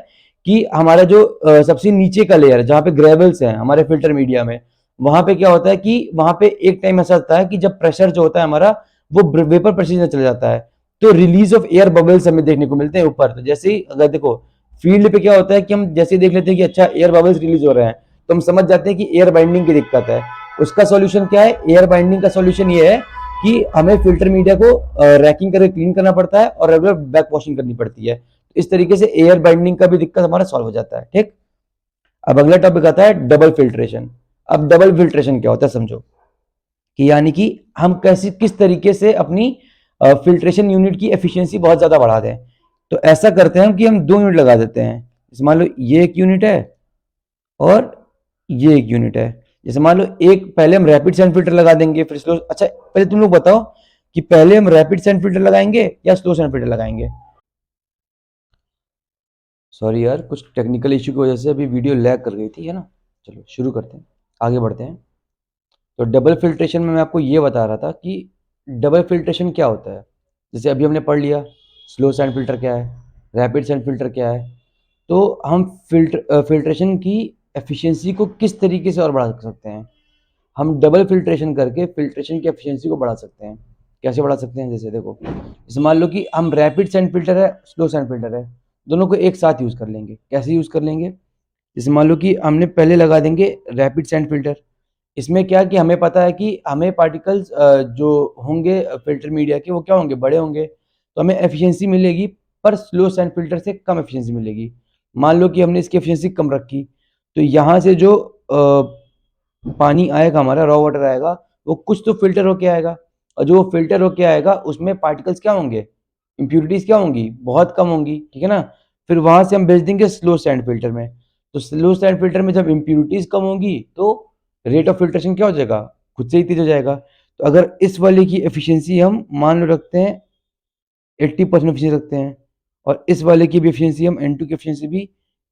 A: कि हमारा जो सबसे नीचे का लेयर जहाँ पे ग्रेवल्स है हमारे फिल्टर मीडिया में, वहां पे क्या होता है कि वहां पे एक टाइम ऐसा होता है कि जब प्रेशर जो होता है हमारा वो वेपर प्रेशर में चला जाता है, तो रिलीज ऑफ एयर बबल्स हमें देखने को मिलते हैं ऊपर। तो जैसे ही अगर देखो फील्ड पे क्या होता है कि हम जैसे ही देख लेते हैं कि अच्छा एयर बबल्स रिलीज हो रहे हैं, तो हम समझ जाते हैं कि एयर बाइंडिंग की दिक्कत है। उसका सॉल्यूशन क्या है, एयर बाइंडिंग का सॉल्यूशन ये है कि हमें फिल्टर मीडिया को रैकिंग करके क्लीन करना पड़ता है और रेगुलर बैक वॉशिंग करनी पड़ती है। तो इस तरीके से एयर बाइंडिंग का भी दिक्कत हमारा सॉल्व हो जाता है, ठीक। अब अगला टॉपिक आता है डबल फिल्ट्रेशन। अब डबल फिल्ट्रेशन क्या होता है समझो, कि यानी कि हम कैसे किस तरीके से अपनी फिल्ट्रेशन यूनिट की एफिशिएंसी बहुत ज्यादा बढ़ा दें। तो ऐसा करते हैं हम कि हम 2 यूनिट लगा देते हैं। जैसे मान लो ये एक यूनिट है और ये एक यूनिट है। जैसे मान लो एक पहले हम रैपिड सैंड फिल्टर लगा देंगे, फिर स्लो। अच्छा पहले तुम लोग बताओ कि पहले हम रैपिड सैंड फिल्टर लगाएंगे या स्लो सैंड फिल्टर लगाएंगे। सॉरी यार, कुछ टेक्निकल इश्यू की वजह से अभी वीडियो लैग कर गई थी, है ना। चलो शुरू करते हैं, आगे बढ़ते हैं। तो डबल फिल्ट्रेशन में मैं आपको ये बता रहा था कि डबल फिल्ट्रेशन क्या होता है। जैसे अभी हमने पढ़ लिया स्लो सैंड फिल्टर क्या है, रैपिड सैंड फिल्टर क्या है। तो हम फिल्ट्रेशन की एफिशिएंसी को किस तरीके से और बढ़ा सकते हैं, हम डबल फिल्ट्रेशन करके फिल्ट्रेशन की एफिशिएंसी को बढ़ा सकते हैं। कैसे बढ़ा सकते हैं, जैसे देखो, जैसे मान लो कि हम रैपिड सैंड फिल्टर है, स्लो सैंड फिल्टर है, दोनों को एक साथ यूज कर लेंगे। कैसे यूज कर लेंगे, जैसे मान लो कि हमने पहले लगा देंगे रैपिड सैंड फिल्टर। इसमें क्या कि हमें पता है कि हमें पार्टिकल्स जो होंगे फिल्टर मीडिया के वो क्या होंगे, बड़े होंगे, तो हमें एफिशिएंसी मिलेगी, पर स्लो सैंड फिल्टर से कम एफिशिएंसी मिलेगी। मान लो कि हमने इसकी एफिशिएंसी कम रखी, तो यहाँ से जो पानी आएगा हमारा रॉ वाटर आएगा, वो कुछ तो फिल्टर होके आएगा, और जो फिल्टर होके आएगा उसमें पार्टिकल्स क्या होंगे, इंप्यूरिटीज क्या होंगी, बहुत कम होंगी, ठीक है ना। फिर वहां से हम भेज देंगे स्लो सैंड फिल्टर में। तो स्लो सैंड फिल्टर में जब इंप्यूरिटीज कम होंगी तो रेट ऑफ फिल्ट्रेशन क्या हो जाएगा, खुद से ही तेज हो जाएगा। तो अगर इस वाले की एफिशिएंसी हम मान लो रखते हैं 80% एफिशिएंसी रखते हैं, और इस वाले की भी एफिशिएंसी हम N2 की एफिशिएंसी भी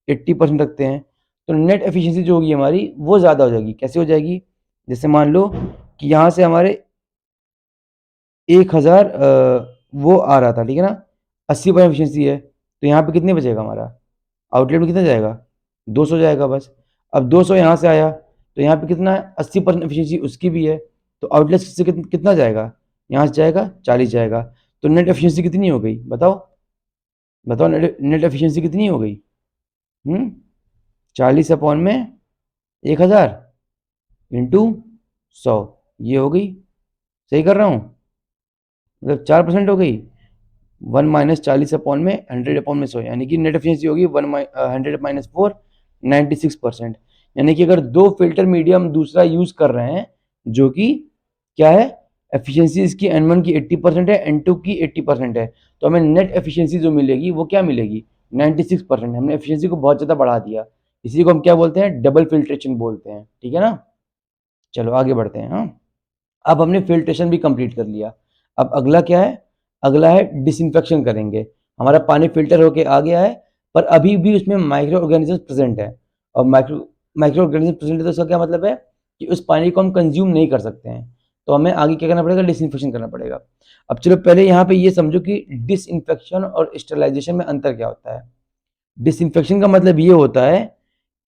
A: 80% रखते हैं, तो नेट एफिशिएंसी जो होगी हमारी वो ज़्यादा हो जाएगी। कैसे हो जाएगी, जैसे मान लो कि यहाँ से हमारे 1000 वो आ रहा था, ठीक है ना, 80% एफिशिएंसी है, तो यहाँ पे कितने बचेगा हमारा, आउटलेट में कितना जाएगा, 200 जाएगा बस। अब 200 यहाँ से आया, तो यहाँ पे कितना है, 80% एफिशिएंसी उसकी भी है, तो आउटलेट से कितना जाएगा, यहाँ से जाएगा 40 जाएगा। तो नेट एफिशिएंसी कितनी हो गई बताओ, बताओ नेट एफिशिएंसी कितनी हो गई। 40 अपॉन में 1000 इंटू 100, ये हो गई, सही कर रहा हूँ, मतलब 4% हो गई। 1 - 40 अपॉन में 100 अपॉन में 100, यानी कि नेट एफिशिएंसी होगी 100 - 4 96%। यानी कि अगर दो फिल्टर मीडियम दूसरा यूज कर रहे हैं जो कि क्या है, एफिशिएंसी इसकी N1 की 80% है, N2 की 80% है, तो हमें नेट एफिशिएंसी जो मिलेगी वो क्या मिलेगी, 96%। हमने एफिशिएंसी को बहुत ज़्यादा बढ़ा दिया, इसी को हम क्या बोलते हैं, डबल फिल्ट्रेशन बोलते हैं, ठीक है ना। चलो आगे बढ़ते हैं। हाँ, अब हमने फिल्ट्रेशन भी कंप्लीट कर लिया। अब अगला क्या है, अगला है डिसइंफेक्शन करेंगे। हमारा पानी फिल्टर होके आ गया है, पर अभी भी उसमें माइक्रो ऑर्गेनिज्म प्रेजेंट है। और माइक्रो ऑर्गेनिज्म प्रेजेंट है तो उसका क्या मतलब है कि उस पानी को हम कंज्यूम नहीं कर सकते हैं, तो हमें आगे क्या करना पड़ेगा, डिसइंफेक्शन करना पड़ेगा। अब चलो पहले यहाँ पे ये समझो कि डिसइंफेक्शन और स्टेरिलाइजेशन में अंतर क्या होता है। डिसइंफेक्शन का मतलब ये होता है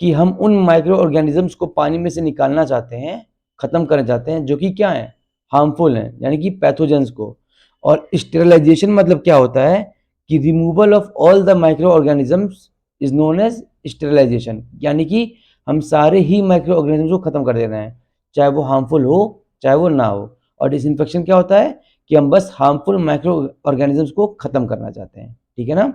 A: कि हम उन माइक्रो ऑर्गेनिजम्स को पानी में से निकालना चाहते हैं, खत्म करना चाहते हैं, जो कि क्या है, हार्मफुल हैं, यानी कि पैथोजेंस को। और स्टेरिलाइजेशन मतलब क्या होता है कि removal of all the micro organisms is known as sterilisation, यानी कि हम सारे ही माइक्रो ऑर्गेनिजम्स को खत्म कर दे रहे हैं, चाहे वो हार्मफुल हो चाहे वो ना हो। और डिसइंफेक्शन क्या होता है कि हम बस हार्मफुल माइक्रो ऑर्गेनिजम्स को खत्म करना चाहते हैं, ठीक है ना।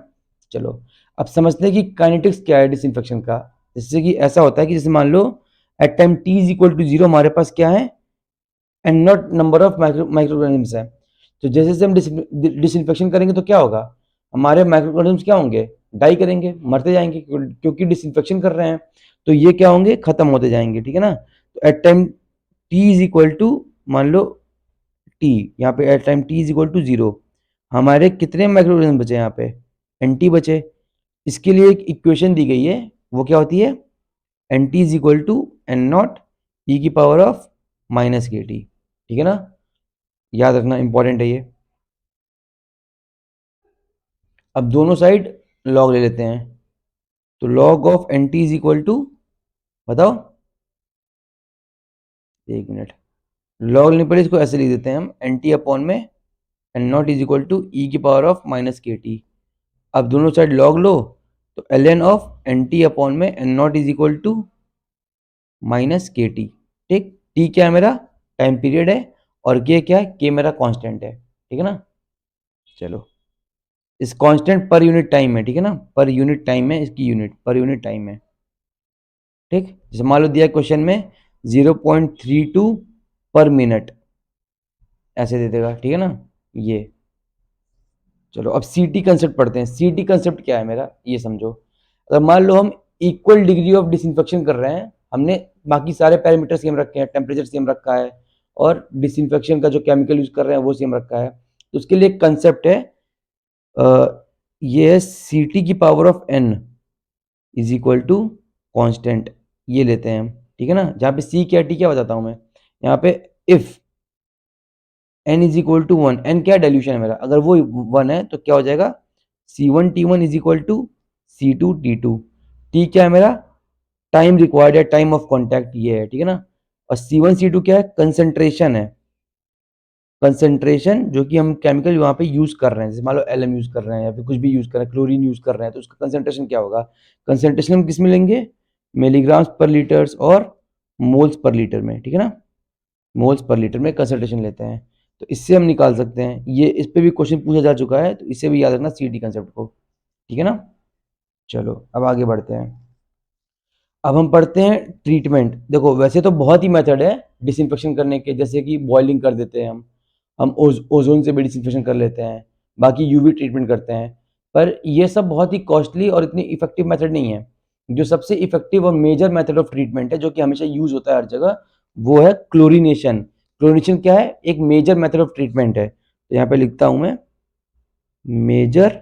A: चलो अब समझते हैं कि काइनेटिक्स क्या है डिसइंफेक्शन का। जैसे कि ऐसा होता है कि जैसे मान लो at time t is equal to 0 हमारे पास क्या है, N naught number of microorganisms है। तो जैसे जैसे हम डिसइंफेक्शन करेंगे तो क्या होगा, हमारे माइक्रो ऑर्गेनिजम्स क्या होंगे, डाई करेंगे, मरते जाएंगे, क्योंकि डिसइंफेक्शन कर रहे हैं। तो ये क्या होंगे, खत्म होते जाएंगे, ठीक है ना। तो at time t is equal to, मान लो t, यहाँ पे at time t is equal to 0 हमारे कितने माइक्रो ऑर्गेनिज्म बचे, यहाँ पे nt बचे। इसके लिए एक इक्वेशन दी गई है, वो क्या होती है, N T is equal to N naught E की power of minus K T, ठीक है ना। याद रखना, इंपॉर्टेंट है ये। अब दोनों साइड लॉग ले लेते हैं, तो log of N T is equal to, बताओ, एक मिनट, लॉग लेने पर इसको ऐसे लिख देते हैं हम, एन टी अपॉन में N naught is equal to E की power of minus K T. अब दोनों साइड लॉग लो, तो L N of N T upon में N naught is equal to minus K T. ठीक, टी क्या है मेरा, टाइम पीरियड है, और के क्या है, के मेरा कांस्टेंट है, ठीक है ना। चलो, इस कांस्टेंट पर यूनिट टाइम है, ठीक है ना, पर यूनिट टाइम है, इसकी यूनिट पर यूनिट टाइम है। ठीक, जैसे मान लो दिया क्वेश्चन में 0.32 पर मिनट, ऐसे दे देगा, ठीक है ना ये। चलो अब सी टी कंसेप्ट पढ़ते हैं। सी टी कंसेप्ट क्या है मेरा, ये समझो। अगर मान लो हम इक्वल डिग्री ऑफ डिसइंफेक्शन कर रहे हैं, हमने बाकी सारे पैरामीटर सेम रखे हैं, टेम्परेचर सेम रखा है, और डिसइंफेक्शन का जो केमिकल यूज कर रहे हैं वो सेम रखा है, तो उसके लिए एक कंसेप्ट है, ये है सी टी की power of n is equal to constant, ये लेते हैं हम, ठीक है ना। जहाँ पे सी क्या टी क्या बताता हूँ मैं, यहाँ पे if n is equal to 1, n क्या डाइल्यूशन है मेरा, अगर वो 1 है तो क्या हो जाएगा, C1T1 is equal to C2T2। T क्या है मेरा, टाइम रिक्वायर्ड है, टाइम ऑफ कॉन्टैक्ट ये है, ठीक है ना। और C1 C2 क्या है, कंसेंट्रेशन है, कंसेंट्रेशन जो कि हम केमिकल वहाँ पे यूज कर रहे हैं, जैसे मान लो एलएम यूज कर रहे हैं या फिर कुछ भी यूज कर रहे हैं, क्लोरीन यूज कर रहे हैं, तो उसका कंसेंट्रेशन क्या होगा, कंसेंट्रेशन हम किस में लेंगे, मिलीग्राम्स पर लीटर्स और मोल्स पर लीटर में, ठीक है ना। मोल्स पर लीटर में कंसेंट्रेशन लेते हैं, तो इससे हम निकाल सकते हैं ये, इस पे भी क्वेश्चन पूछा जा चुका है, तो इसे भी याद रखना सी टी कंसेप्ट को, ठीक है ना। चलो अब आगे बढ़ते हैं। अब हम पढ़ते हैं ट्रीटमेंट। देखो वैसे तो बहुत ही मेथड है डिसइंफेक्शन करने के, जैसे कि बॉइलिंग कर देते हैं हम ओजोन से भी डिसइंफेक्शन कर लेते हैं, बाकी यूवी ट्रीटमेंट करते हैं, पर ये सब बहुत ही कॉस्टली और इतनी इफेक्टिव मेथड नहीं है। जो सबसे इफेक्टिव और मेजर मेथड ऑफ ट्रीटमेंट है, जो कि हमेशा यूज होता है हर जगह, वो है क्लोरीनेशन। क्लोरीनेशन क्या है, एक मेजर मेथड ऑफ ट्रीटमेंट है, तो यहाँ पे लिखता हूं मैं, मेजर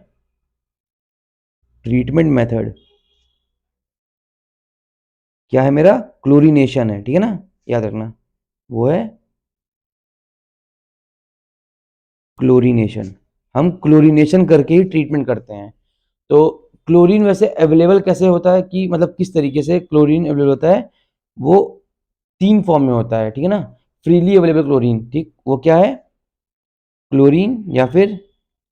A: ट्रीटमेंट मेथड क्या है मेरा, क्लोरीनेशन है, ठीक है ना, याद रखना, वो है क्लोरीनेशन। हम क्लोरीनेशन करके ही ट्रीटमेंट करते हैं। तो क्लोरीन वैसे अवेलेबल कैसे होता है, कि मतलब किस तरीके से क्लोरीन अवेलेबल होता है, वो 3 फॉर्म में होता है, ठीक है ना। फ्रीली अवेलेबल क्लोरीन, ठीक, वो क्या है, क्लोरीन या फिर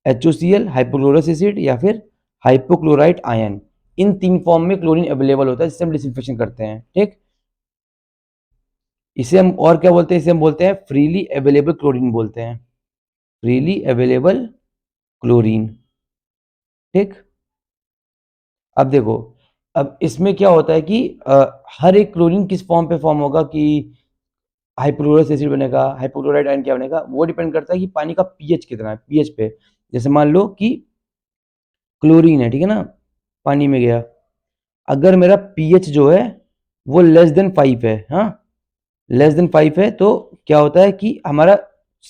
A: HOCl हाइपोक्लोरस एसिड या फिर हाइपोक्लोराइट आयन, इन 3 फॉर्म में क्लोरीन अवेलेबल होता है जिससे हम डिसइंफेक्शन करते हैं, ठीक। इसे हम और क्या बोलते हैं, इसे हम बोलते हैं फ्रीली अवेलेबल क्लोरीन बोलते हैं, फ्रीली अवेलेबल क्लोरीन, ठीक। अब देखो, अब इसमें क्या होता है कि हर एक क्लोरीन किस फॉर्म पे फॉर्म होगा, कि हाइपोक्लोरस एसिड बनेगा, हाइपोक्लोराइट आयन क्या बनेगा, वो डिपेंड करता है कि पानी का पीएच कितना है, पीएच पे। जैसे मान लो कि क्लोरीन है, ठीक है ना, पानी में गया, अगर मेरा पीएच जो है वो लेस देन 5 है, हाँ, लेस देन 5 है, तो क्या होता है कि हमारा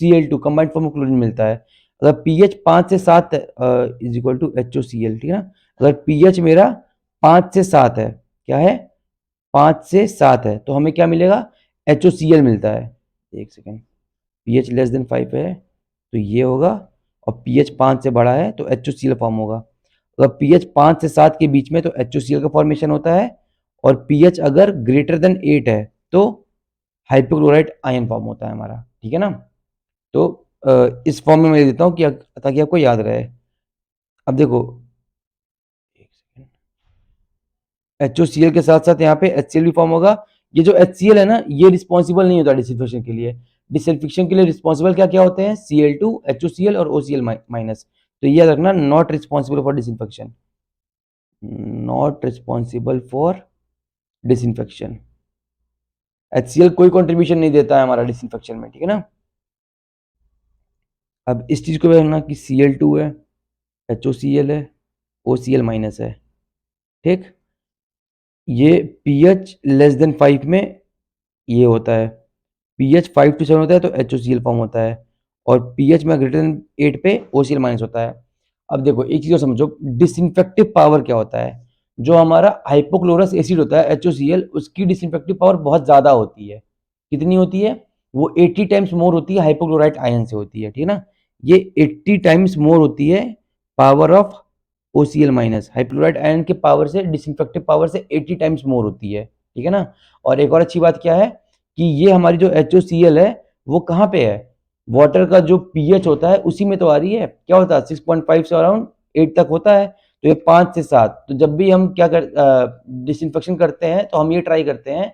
A: Cl2 combined form of chlorine मिलता है। अगर पीएच 5 से 7 इज इक्वल टू HOCl, ठीक है ना। अगर पीएच मेरा 5 से 7 है, क्या है, 5 से 7 है, तो हमें क्या मिलेगा, HOCl मिलता है। एक सेकेंड, pH लेस देन 5 है तो ये होगा, और pH 5 से बड़ा है तो HOCl फॉर्म होगा। अगर pH 5 से 7 के बीच में तो HOCl का फॉर्मेशन होता है, और pH अगर ग्रेटर देन 8 है तो हाइपोक्लोराइट आयन फॉर्म होता है हमारा, ठीक है ना। तो इस फॉर्म में मैं देता हूँ कि ताकि आपको याद रहे। अब देखो, HOCl के साथ साथ यहाँ पे HCl भी फॉर्म होगा। ये जो HCl है ना, ये रिस्पॉन्सिबल नहीं होता डिसल्फिकेशन के लिए। डिसल्फिकेशन के लिए रिस्पॉन्सिबल क्या क्या होते हैं, Cl2, HOCl और OCl माइनस। तो ये याद रखना, not responsible for disinfection, not responsible for disinfection. HCl कोई कंट्रीब्यूशन नहीं देता है हमारा डिसइंफेक्शन में, ठीक है ना। अब इस चीज को देखना कि Cl2 है, HOCl है, OCl माइनस है, ठीक। ये pH लेस देन 5 में ये होता है, pH 5 to 7 होता है तो HOCl फॉर्म होता है, और pH में ग्रेटर देन 8 पे OCl माइनस होता है। अब देखो एक चीज और समझो, डिसइंफेक्टिव पावर क्या होता है। जो हमारा हाइपोक्लोरस एसिड होता है HOCl, उसकी डिसइंफेक्टिव पावर बहुत ज्यादा होती है। कितनी होती है, वो 80 टाइम्स मोर होती है हाइपोक्लोराइट आयन से होती है, ठीक है ना। ये 80 टाइम्स मोर होती है power of OCl minus, hypochlorite ion के पावर से, डिसइंफेक्टिव पावर से 80 टाइम्स मोर होती है, ठीक है ना। और एक और अच्छी बात क्या है कि ये हमारी जो HOCl है वो कहाँ पे है, वाटर का जो pH होता है उसी में तो आ रही है। क्या होता है, 6.5 से अराउंड 8 तक होता है, तो ये 5 से 7। तो जब भी हम क्या कर डिसइंफेक्शन करते हैं तो हम ये ट्राई करते हैं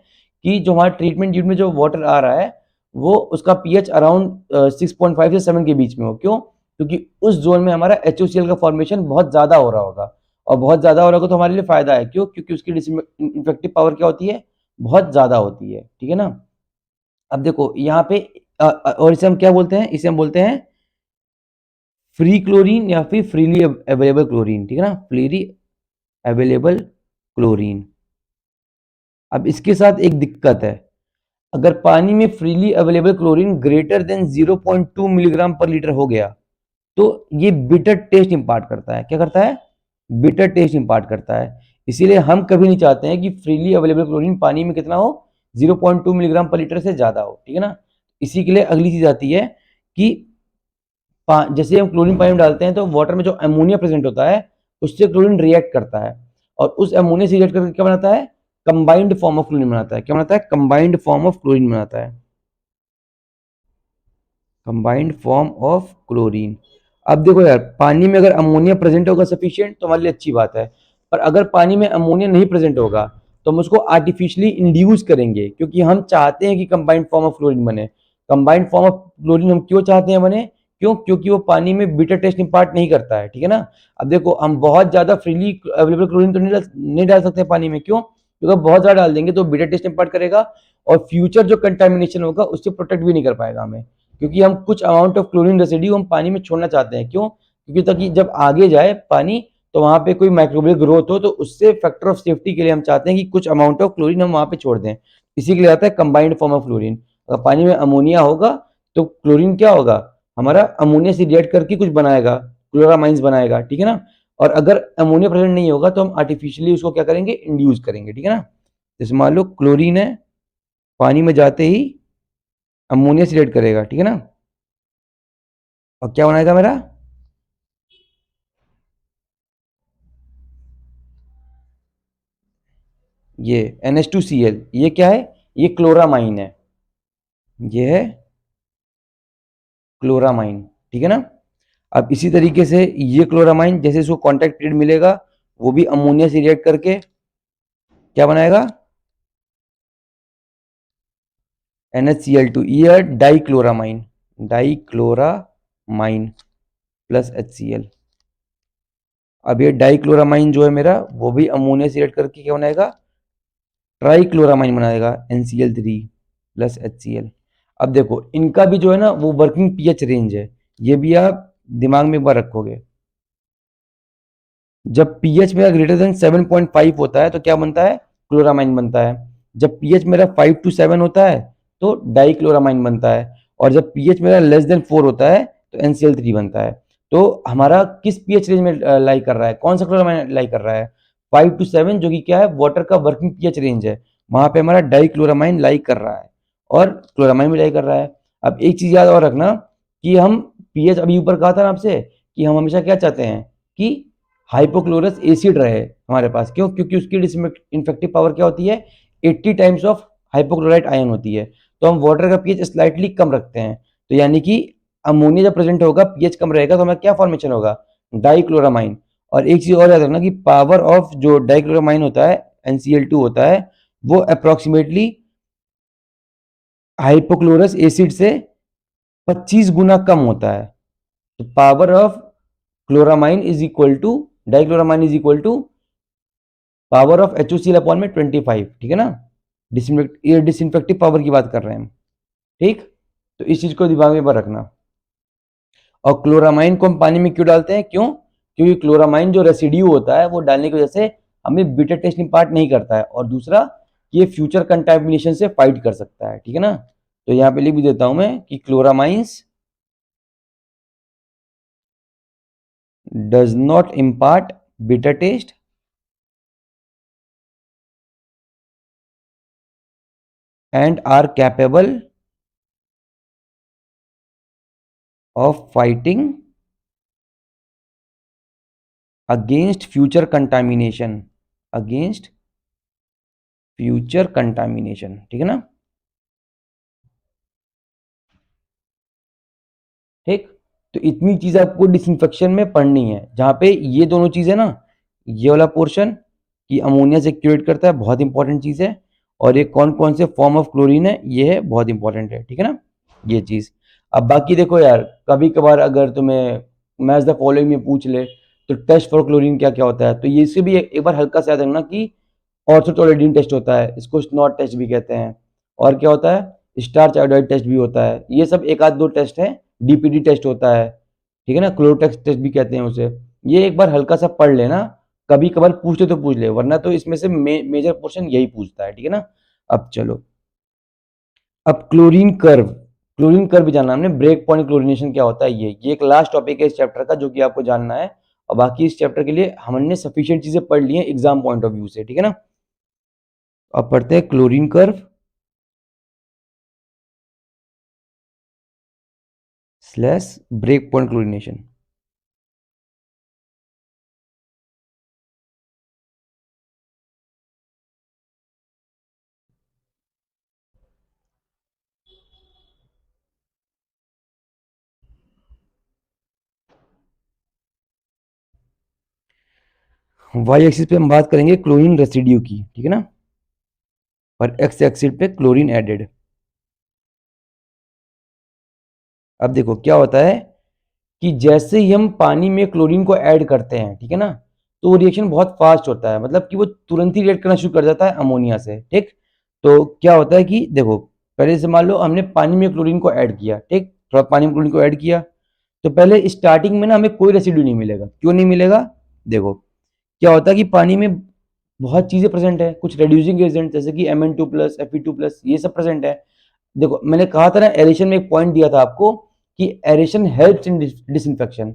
A: कि जो हमारा ट्रीटमेंट ट्यूब में जो वाटर आ रहा है वो उसका pH अराउंड 6.5 से 7 के बीच में हो। क्यों, क्योंकि उस जोन में हमारा HOCl का फॉर्मेशन बहुत ज्यादा हो रहा होगा, और बहुत ज्यादा हो रहा होगा तो हमारे लिए फायदा है। क्यों, क्योंकि उसकी डिसइंफेक्टिव पावर क्या होती है, बहुत ज्यादा होती है, ठीक है ना। अब देखो यहाँ पे और इसे हम क्या बोलते हैं, इसे हम बोलते हैं फ्री क्लोरीन या फिर फ्रीली अवेलेबल क्लोरीन, ठीक है ना, फ्रीली अवेलेबल क्लोरीन। अब इसके साथ एक दिक्कत है, अगर पानी में freely available chlorine greater than 0.2 milligram per litre हो गया तो ये बिटर टेस्ट इंपार्ट करता है। क्या करता है, बिटर टेस्ट इंपार्ट करता है। इसीलिए हम कभी नहीं चाहते हैं कि फ्रीली अवेलेबल क्लोरीन पानी में कितना हो, 0.2 मिलीग्राम पर लीटर से ज्यादा हो, ठीक है ना। इसी के लिए अगली चीज आती है कि जैसे हम क्लोरीन पानी में डालते हैं तो वाटर में जो अमोनिया प्रेजेंट होता है उससे क्लोरीन रिएक्ट करता है, और उस अमोनिया से रिएक्ट करके क्या बनाता है, कंबाइंड फॉर्म ऑफ क्लोरीन बनाता है। क्या बनाता है, कंबाइंड फॉर्म ऑफ क्लोरीन बनाता है, कंबाइंड फॉर्म ऑफ क्लोरीन। अब देखो यार, पानी में अगर अमोनिया प्रेजेंट होगा सफिशिएंट तो हमारे लिए अच्छी बात है, पर अगर पानी में अमोनिया नहीं प्रेजेंट होगा तो हम उसको आर्टिफिशियली इंड्यूस करेंगे, क्योंकि हम चाहते हैं कि कंबाइंड फॉर्म ऑफ क्लोरीन बने। कंबाइंड फॉर्म ऑफ क्लोरीन हम क्यों चाहते हैं बने, क्यों, क्योंकि वो पानी में बिटर टेस्ट इंपार्ट नहीं करता है, ठीक है ना। अब देखो, हम बहुत ज्यादा फ्रीली अवेलेबल क्लोरीन तो नहीं डाल सकते पानी में। क्यों, क्योंकि बहुत ज्यादा डाल देंगे तो बिटर टेस्ट इंपार्ट करेगा, और फ्यूचर जो कंटेमिनेशन होगा उससे प्रोटेक्ट भी नहीं कर पाएगा हमें, क्योंकि हम कुछ अमाउंट ऑफ क्लोरीन रेसिड्यू हम पानी में छोड़ना चाहते हैं। क्यों, क्योंकि ताकि जब आगे जाए पानी तो वहां पे कोई माइक्रोबियल ग्रोथ हो, तो उससे फैक्टर ऑफ सेफ्टी के लिए हम चाहते हैं कि कुछ अमाउंट ऑफ क्लोरीन हम वहां पे छोड़ दें। इसी के लिए आता है कंबाइंड फॉर्म ऑफ क्लोरीन। अगर पानी में अमोनिया होगा तो क्लोरीन क्या होगा, हमारा अमोनिया से रिएक्ट करके कुछ बनाएगा, क्लोरामाइंस बनाएगा, ठीक है ना। और अगर अमोनिया प्रेजेंट नहीं होगा तो हम आर्टिफिशियली उसको क्या करेंगे, इंड्यूस करेंगे, ठीक है ना। जैसे मान लो क्लोरीन है, पानी में जाते ही अमोनिया से रिएक्ट करेगा, ठीक है ना, और क्या बनाएगा मेरा, ये NH2Cl। ये क्या है, ये क्लोरामाइन है, ये है क्लोरामाइन, ठीक है ना। अब इसी तरीके से ये क्लोरामाइन जैसे इसको कांटेक्ट पीरियड मिलेगा वो भी अमोनिया से रिएक्ट करके क्या बनाएगा, NaCl2। ये है डाइक्लोरामाइन, डाइक्लोरामाइन प्लस HCl। अब ये डाइक्लोरामाइन जो है मेरा वो भी अमोनिया से रिएक्ट करके क्या बनाएगा, ट्राइक्लोरामाइन बनाएगा, NCl3 प्लस HCl। अब देखो इनका भी जो है ना वो वर्किंग pH रेंज है, ये भी आप दिमाग में एक बार रखोगे। जब pH मेरा ग्रेटर देन 7.5 होता है तो क्या बनता है, क्लोरामाइन बनता है। जब pH मेरा 5 to 7 होता है तो डाइक्लोरामाइन बनता है, और जब pH मेरा लेस देन 4 होता है तो NCl3 बनता है। तो हमारा किस पीएच रेंज में लाई कर रहा है, कौन सा क्लोरामाइन लाई कर रहा है, 5 to 7, जो कि क्या है वाटर का वर्किंग पीएच रेंज है, वहां पे हमारा डाइक्लोरामाइन लाई कर रहा है और क्लोरामाइन भी लाई कर रहा है। अब एक चीज याद और रखना कि हम पीएच अभी ऊपर कहा था ना आपसे कि हम हमेशा क्या चाहते हैं कि हाइपोक्लोरस एसिड रहे हमारे पास, क्यों, क्योंकि उसकी डिसइंफेक्टिव पावर क्या होती है, 80 टाइम्स ऑफ हाइपोक्लोराइट आयन होती है। तो हम वाटर का पीएच स्लाइटली कम रखते हैं, तो यानी कि अमोनिया जब प्रेजेंट होगा, पीएच कम रहेगा, तो हमें क्या फॉर्मेशन होगा, डाइक्लोरामाइन। और एक चीज और याद रखना कि पावर ऑफ जो डाइक्लोरामाइन होता है, NCl2 होता है, वो अप्रोक्सीमेटली हाइपोक्लोरस एसिड से 25 गुना कम होता है। तो power of chloramine is equal to, dichloramine is equal to power of HOCl upon में 25, ठीक है ना। ये डिसइंफेक्टिव पावर की बात कर रहे हैं हम, ठीक। तो इस चीज को दिमाग में रखना। और क्लोरामाइन को हम पानी में क्यों डालते हैं, क्यों, क्योंकि क्लोरामाइन जो रेसिड्यू होता है वो डालने की वजह से हमें बिटर टेस्ट इम्पार्ट नहीं करता है, और दूसरा ये फ्यूचर कंटामिनेशन से फाइट कर सकता है, ठीक है ना। तो यहाँ पे लिख भी देता हूं मैं कि chloramines does not impart bitter taste and are capable of fighting against future contamination, against future contamination, ठीक है ना, ठीक। तो इतनी चीज आपको डिसइंफेक्शन में पढ़नी है, जहां पे ये दोनों चीजें ना, ये वाला पोर्शन कि अमोनिया से एक्टिवेट करता है, बहुत इंपॉर्टेंट चीज है, और ये कौन कौन से फॉर्म ऑफ क्लोरीन है, ये है बहुत इंपॉर्टेंट है, ठीक है ना, ये चीज। अब बाकी देखो यार, कभी कभार अगर तुम्हें मैच द फॉलोइंग में पूछ ले तो टेस्ट फॉर क्लोरीन क्या क्या होता है, तो ये इससे भी एक बार हल्का सा याद रखना कि ऑर्थोटोलेडिन टेस्ट होता है, इसको स्नॉट टेस्ट भी कहते हैं, और क्या होता है, स्टार्च आयोडाइड टेस्ट भी होता है, ये सब एक आध दो टेस्ट है, DPD टेस्ट होता है, ठीक है ना, क्लोरोटेक्स टेस्ट भी कहते हैं उसे। ये एक बार हल्का सा पढ़ लेना, कभी कभार पूछते तो पूछ ले, वरना तो इसमें से मेजर पोर्शन यही पूछता है, ठीक है ना। अब चलो, अब क्लोरीन कर्व भी जानना हमने, ब्रेक पॉइंट क्लोरीनेशन क्या होता है, ये एक लास्ट टॉपिक है इस चैप्टर का जो कि आपको जानना है, और बाकी इस चैप्टर के लिए हमने सफिशिएंट चीजें पढ़ ली हैं एग्जाम पॉइंट ऑफ व्यू से, ठीक है ना। अब पढ़ते हैं chlorine curve slash break point chlorination. Y axis पे हम बात करेंगे क्लोरीन रेसिड्यू की, ठीक है ना, और एक्स एक्सिस पे क्लोरीन एडेड। अब देखो क्या होता है कि जैसे ही हम पानी में क्लोरीन को ऐड करते हैं, ठीक है ना, तो वो रिएक्शन बहुत फास्ट होता है, मतलब कि वो तुरंत ही रिएक्ट करना शुरू कर जाता है अमोनिया से, ठीक। तो क्या होता है कि देखो, पहले से मान लो हमने पानी में क्लोरीन को ऐड किया, ठीक, थोड़ा पानी में क्लोरीन को ऐड किया, तो पहले स्टार्टिंग में ना हमें कोई रेसिड्यू नहीं मिलेगा, क्यों नहीं मिलेगा, देखो क्या होता है कि पानी में बहुत चीजें प्रेजेंट है, कुछ रेड्यूसिंग एजेंट जैसे कि Mn2+, Fe2+, ये सब प्रेजेंट है। देखो मैंने कहा था ना, एरेशन में एक पॉइंट दिया था आपको कि aeration helps in disinfection.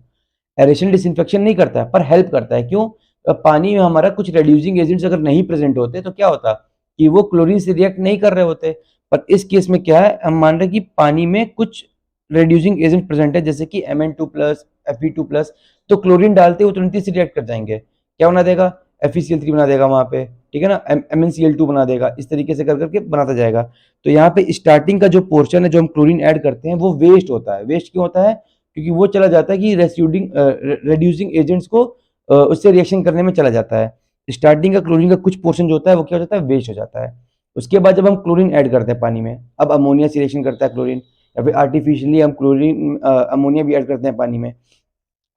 A: Aeration disinfection नहीं करता है पर हेल्प करता है, क्यों, पानी में हमारा कुछ रेड्यूसिंग एजेंट्स अगर नहीं प्रेजेंट होते तो क्या होता कि वो क्लोरीन से रिएक्ट नहीं कर रहे होते। पर इस केस में क्या है, हम मान रहे कि पानी में कुछ रेड्यूसिंग एजेंट प्रेजेंट है जैसे कि Mn2+, Fe2+, तो क्लोरीन डालते वो तुरंत ही से रिएक्ट कर जाएंगे, क्या बना देगा, FeCl3 बना देगा वहां पे, ठीक है ना, MnCl2 बना देगा, इस तरीके से कर करके बनाता जाएगा। तो यहाँ पे स्टार्टिंग का जो पोर्शन है जो हम क्लोरीन ऐड करते हैं वो वेस्ट होता है। वेस्ट क्यों होता है, क्योंकि वो चला जाता है कि रेड्यूसिंग एजेंट्स को उससे रिएक्शन करने में चला जाता है। स्टार्टिंग का क्लोरीन का कुछ पोर्शन जो होता है वो क्या हो जाता है, वेस्ट हो जाता है। उसके बाद जब हम क्लोरीन ऐड करते हैं पानी में, अब अमोनिया से रिएक्शन करता है क्लोरीन, या फिर आर्टिफिशियली हम क्लोरीन अमोनिया भी ऐड करते हैं पानी में,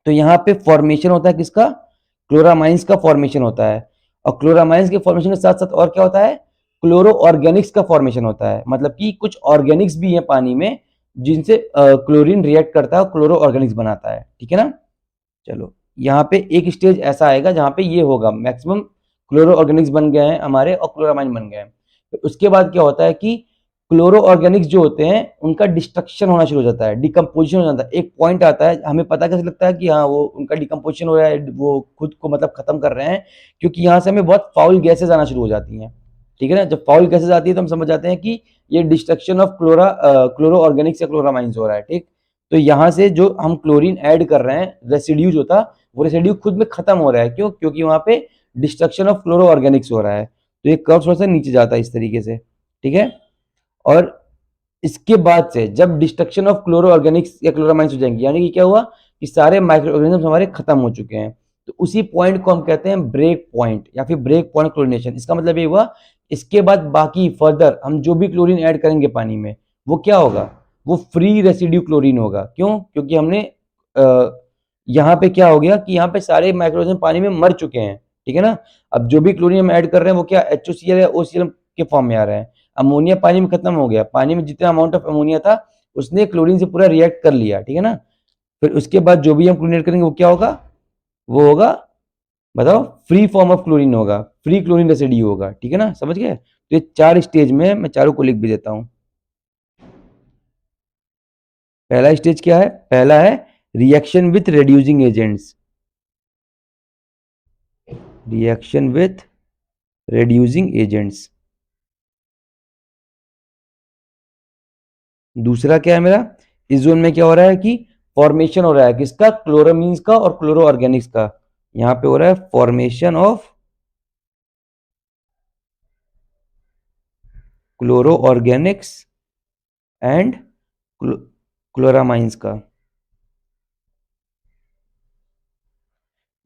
A: तो यहाँ पे फॉर्मेशन होता है किसका, क्लोरामाइंस का फॉर्मेशन होता है। और क्लोरामाइंस के फॉर्मेशन के साथ साथ और क्या होता है, क्लोरो ऑर्गेनिक्स का फॉर्मेशन होता है, मतलब कि कुछ ऑर्गेनिक्स भी है पानी में जिनसे क्लोरीन रिएक्ट करता है और क्लोरो ऑर्गेनिक्स बनाता है, ठीक है ना। चलो यहाँ पे एक स्टेज ऐसा आएगा जहां पे ये होगा, मैक्सिमम क्लोरो ऑर्गेनिक्स बन गए हैं हमारे और क्लोरामाइन बन गए हैं। तो उसके बाद क्या होता है कि क्लोरो ऑर्गेनिक्स जो होते हैं उनका डिस्ट्रक्शन होना शुरू हो जाता है, डिकम्पोजिशन हो जाता है। एक पॉइंट आता है, हमें पता कैसे लगता है कि हाँ वो उनका डिकम्पोजिशन हो रहा है, वो खुद को मतलब खत्म कर रहे हैं, क्योंकि यहाँ से हमें बहुत फाउल गैसेज आना शुरू हो जाती हैं। ठीक है ना, जब फाउल गैसेज आती है तो हम समझ जाते हैं कि ये डिस्ट्रक्शन ऑफ क्लोरो ऑर्गेनिक्स या क्लोरामाइंस हो रहा है। ठीक, तो यहाँ से जो हम क्लोरीन ऐड कर रहे हैं, रेसिड्यू जो था वो रेसिड्यू खुद में खत्म हो रहा है। क्यों? क्योंकि वहां पे डिस्ट्रक्शन ऑफ क्लोरो ऑर्गेनिक्स हो रहा है। तो ये कर्व थोड़ा सा नीचे जाता है इस तरीके से। ठीक है, और इसके बाद से जब डिस्ट्रक्शन ऑफ क्लोरो ऑर्गेनिक्स या क्लोरामाइंस हो जाएंगे, यानी कि क्या हुआ कि सारे माइक्रो ऑर्गेनिज्म हमारे खत्म हो चुके हैं, तो उसी पॉइंट को हम कहते हैं ब्रेक पॉइंट या फिर ब्रेक पॉइंट क्लोरीनेशन। इसका मतलब ये हुआ इसके बाद बाकी फर्दर हम जो भी क्लोरीन ऐड करेंगे पानी में, वो क्या होगा? वो फ्री रेसिड्यू क्लोरीन होगा। क्यों? क्योंकि हमने यहाँ पे क्या हो गया कि यहाँ पे सारे माइक्रो ऑर्गेनिज्म पानी में मर चुके हैं। ठीक है ना, अब जो भी क्लोरीन हम ऐड कर रहे हैं वो क्या HOCl या OCl के फॉर्म में आ रहा है। अमोनिया पानी में खत्म हो गया, पानी में जितना अमाउंट ऑफ अमोनिया था उसने क्लोरीन से पूरा रिएक्ट कर लिया। ठीक है ना, फिर उसके बाद जो भी हम क्लोरीनेट करेंगे वो क्या होगा? वो होगा, बताओ, फ्री फॉर्म ऑफ क्लोरीन होगा, फ्री क्लोरीन रेसिड्यू होगा। ठीक है ना, समझ गए? तो ये 4 स्टेज में मैं चारों को लिख भी देता हूं। पहला स्टेज क्या है? पहला है reaction with reducing agents, reaction with reducing agents. दूसरा क्या है मेरा? इस जोन में क्या हो रहा है कि फॉर्मेशन हो रहा है किसका? क्लोरामीन्स का और क्लोरो ऑर्गेनिक्स का। यहां पे हो रहा है formation of chloro Organics and chloramines का।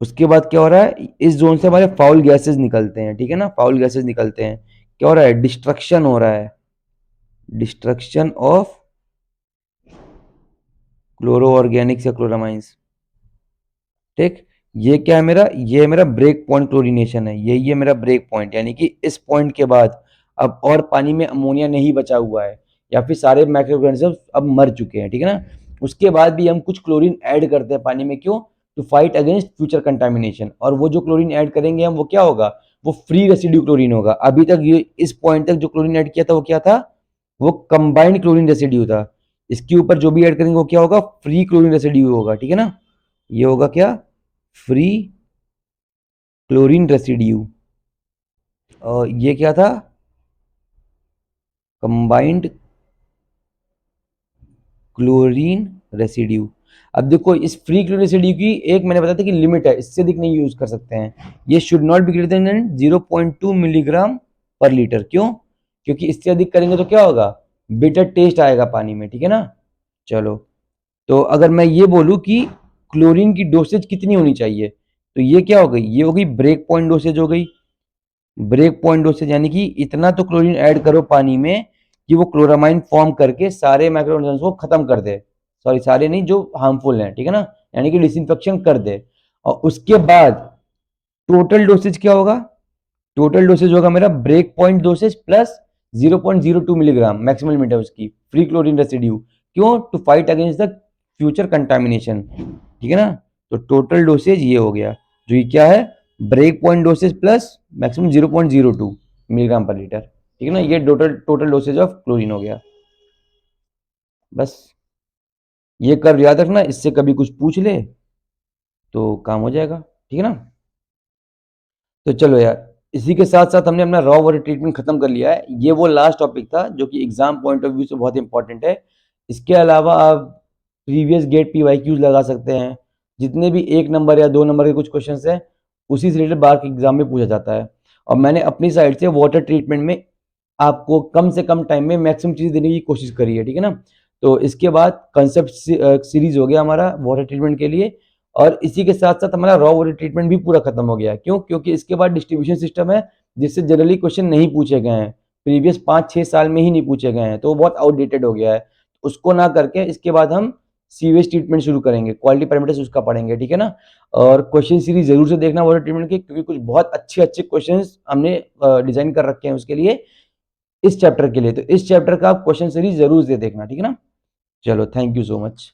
A: उसके बाद क्या हो रहा है? इस जोन से हमारे फाउल गैसेस निकलते हैं। ठीक है ना, फाउल गैसेस निकलते हैं। क्या हो रहा है? डिस्ट्रक्शन हो रहा है, डिस्ट्रक्शन ऑफ क्लोरो ऑर्गेनिक्स या क्लोरामाइंस। ठीक, ये क्या है मेरा? ये मेरा ब्रेक पॉइंट क्लोरीनेशन है, यही है मेरा ब्रेक पॉइंट, यानी कि इस पॉइंट के बाद अब और पानी में अमोनिया नहीं बचा हुआ है, या फिर सारे माइक्रोऑर्गेनिज्म अब मर चुके हैं। ठीक है ना, उसके बाद भी हम कुछ क्लोरीन ऐड करते हैं पानी में। क्यों? To fight against future contamination. और वो जो क्लोरीन ऐड करेंगे हम, वो क्या होगा? वो फ्री रेसिड्यू क्लोरीन होगा। अभी तक ये इस पॉइंट तक जो क्लोरीन ऐड किया था वो क्या था? वो कंबाइंड क्लोरीन रेसिड्यू था। इसके ऊपर जो भी ऐड करेंगे वो क्या होगा? फ्री क्लोरीन रेसिड्यू होगा। ठीक है ना, ये होगा क्या? Free chlorine residue. और ये क्या था? Combined chlorine residue. अब देखो, इस फ्री क्लोरीन रेसिड्यू की एक मैंने बताया था कि लिमिट है, इससे अधिक नहीं यूज कर सकते हैं। ये should not be greater than 0.2 milligram per litre. क्यों? क्योंकि इससे अधिक करेंगे तो क्या होगा? बिटर टेस्ट आएगा पानी में। ठीक है ना, चलो, तो अगर मैं ये बोलूं कि क्लोरीन की डोसेज कितनी होनी चाहिए, तो ये क्या हो गई? ये हो गई ब्रेक पॉइंट डोसेज हो गई। ब्रेक पॉइंट डोसेज यानी कि इतना तो क्लोरीन ऐड करो पानी में कि वो क्लोरामाइन फॉर्म करके सारे माइक्रो ऑर्गेनिजम्स को खत्म कर दे। सॉरी, सारे नहीं, जो हार्मफुल हैं। ठीक है ना, यानी कि डिसइंफेक्शन कर दे। और उसके बाद टोटल डोसेज क्या होगा? टोटल डोसेज होगा मेरा break point dosage plus 0.02 milligram, maximum limit है उसकी, फ्री क्लोरीन रेसिड्यू। क्यों? To fight against the future contamination. ठीक है ना, तो टोटल डोसेज ये हो गया, जो ये क्या है? Break point dosage plus maximum 0.02 milligram per litre. ठीक है ना, ये total total dosage of chlorine हो गया। बस ये कर्व याद रखना, इससे कभी कुछ पूछ ले तो काम हो जाएगा। ठीक है ना, तो चलो यार, इसी के साथ साथ हमने अपना रॉ वाटर ट्रीटमेंट खत्म कर लिया है। ये वो लास्ट टॉपिक था जो कि एग्जाम पॉइंट ऑफ व्यू से बहुत इंपॉर्टेंट है। इसके अलावा आप प्रीवियस गेट PYQs लगा सकते हैं। जितने भी 1 नंबर या 2 नंबर के कुछ क्वेश्चन हैं, उसी से रिलेटेड बार के एग्जाम में पूछा जाता है। और मैंने अपनी साइड से वाटर ट्रीटमेंट में आपको कम से कम टाइम में मैक्सिमम चीज़ देने की कोशिश करी है। ठीक है ना, तो इसके बाद कंसेप्ट सीरीज हो गया हमारा वाटर ट्रीटमेंट के लिए। और इसी के साथ साथ हमारा रॉ वाटर ट्रीटमेंट भी पूरा खत्म हो गया। क्यों? क्योंकि इसके बाद डिस्ट्रीब्यूशन सिस्टम है, जिससे जनरली क्वेश्चन नहीं पूछे गए हैं, प्रीवियस 5-6 साल में ही नहीं पूछे गए हैं, तो वो बहुत आउटडेटेड हो गया है। उसको ना करके इसके बाद हम सीवेज ट्रीटमेंट शुरू करेंगे, क्वालिटी पैरामीटर्स उसका पढ़ेंगे। ठीक है ना, और क्वेश्चन सीरीज जरूर से देखना वाटर ट्रीटमेंट के, क्योंकि कुछ बहुत अच्छे अच्छे क्वेश्चन हमने डिजाइन कर रखे हैं उसके लिए, इस चैप्टर के लिए। तो इस चैप्टर का आप क्वेश्चन सीरीज जरूर से देखना। ठीक है ना, चलो, थैंक यू सो मच।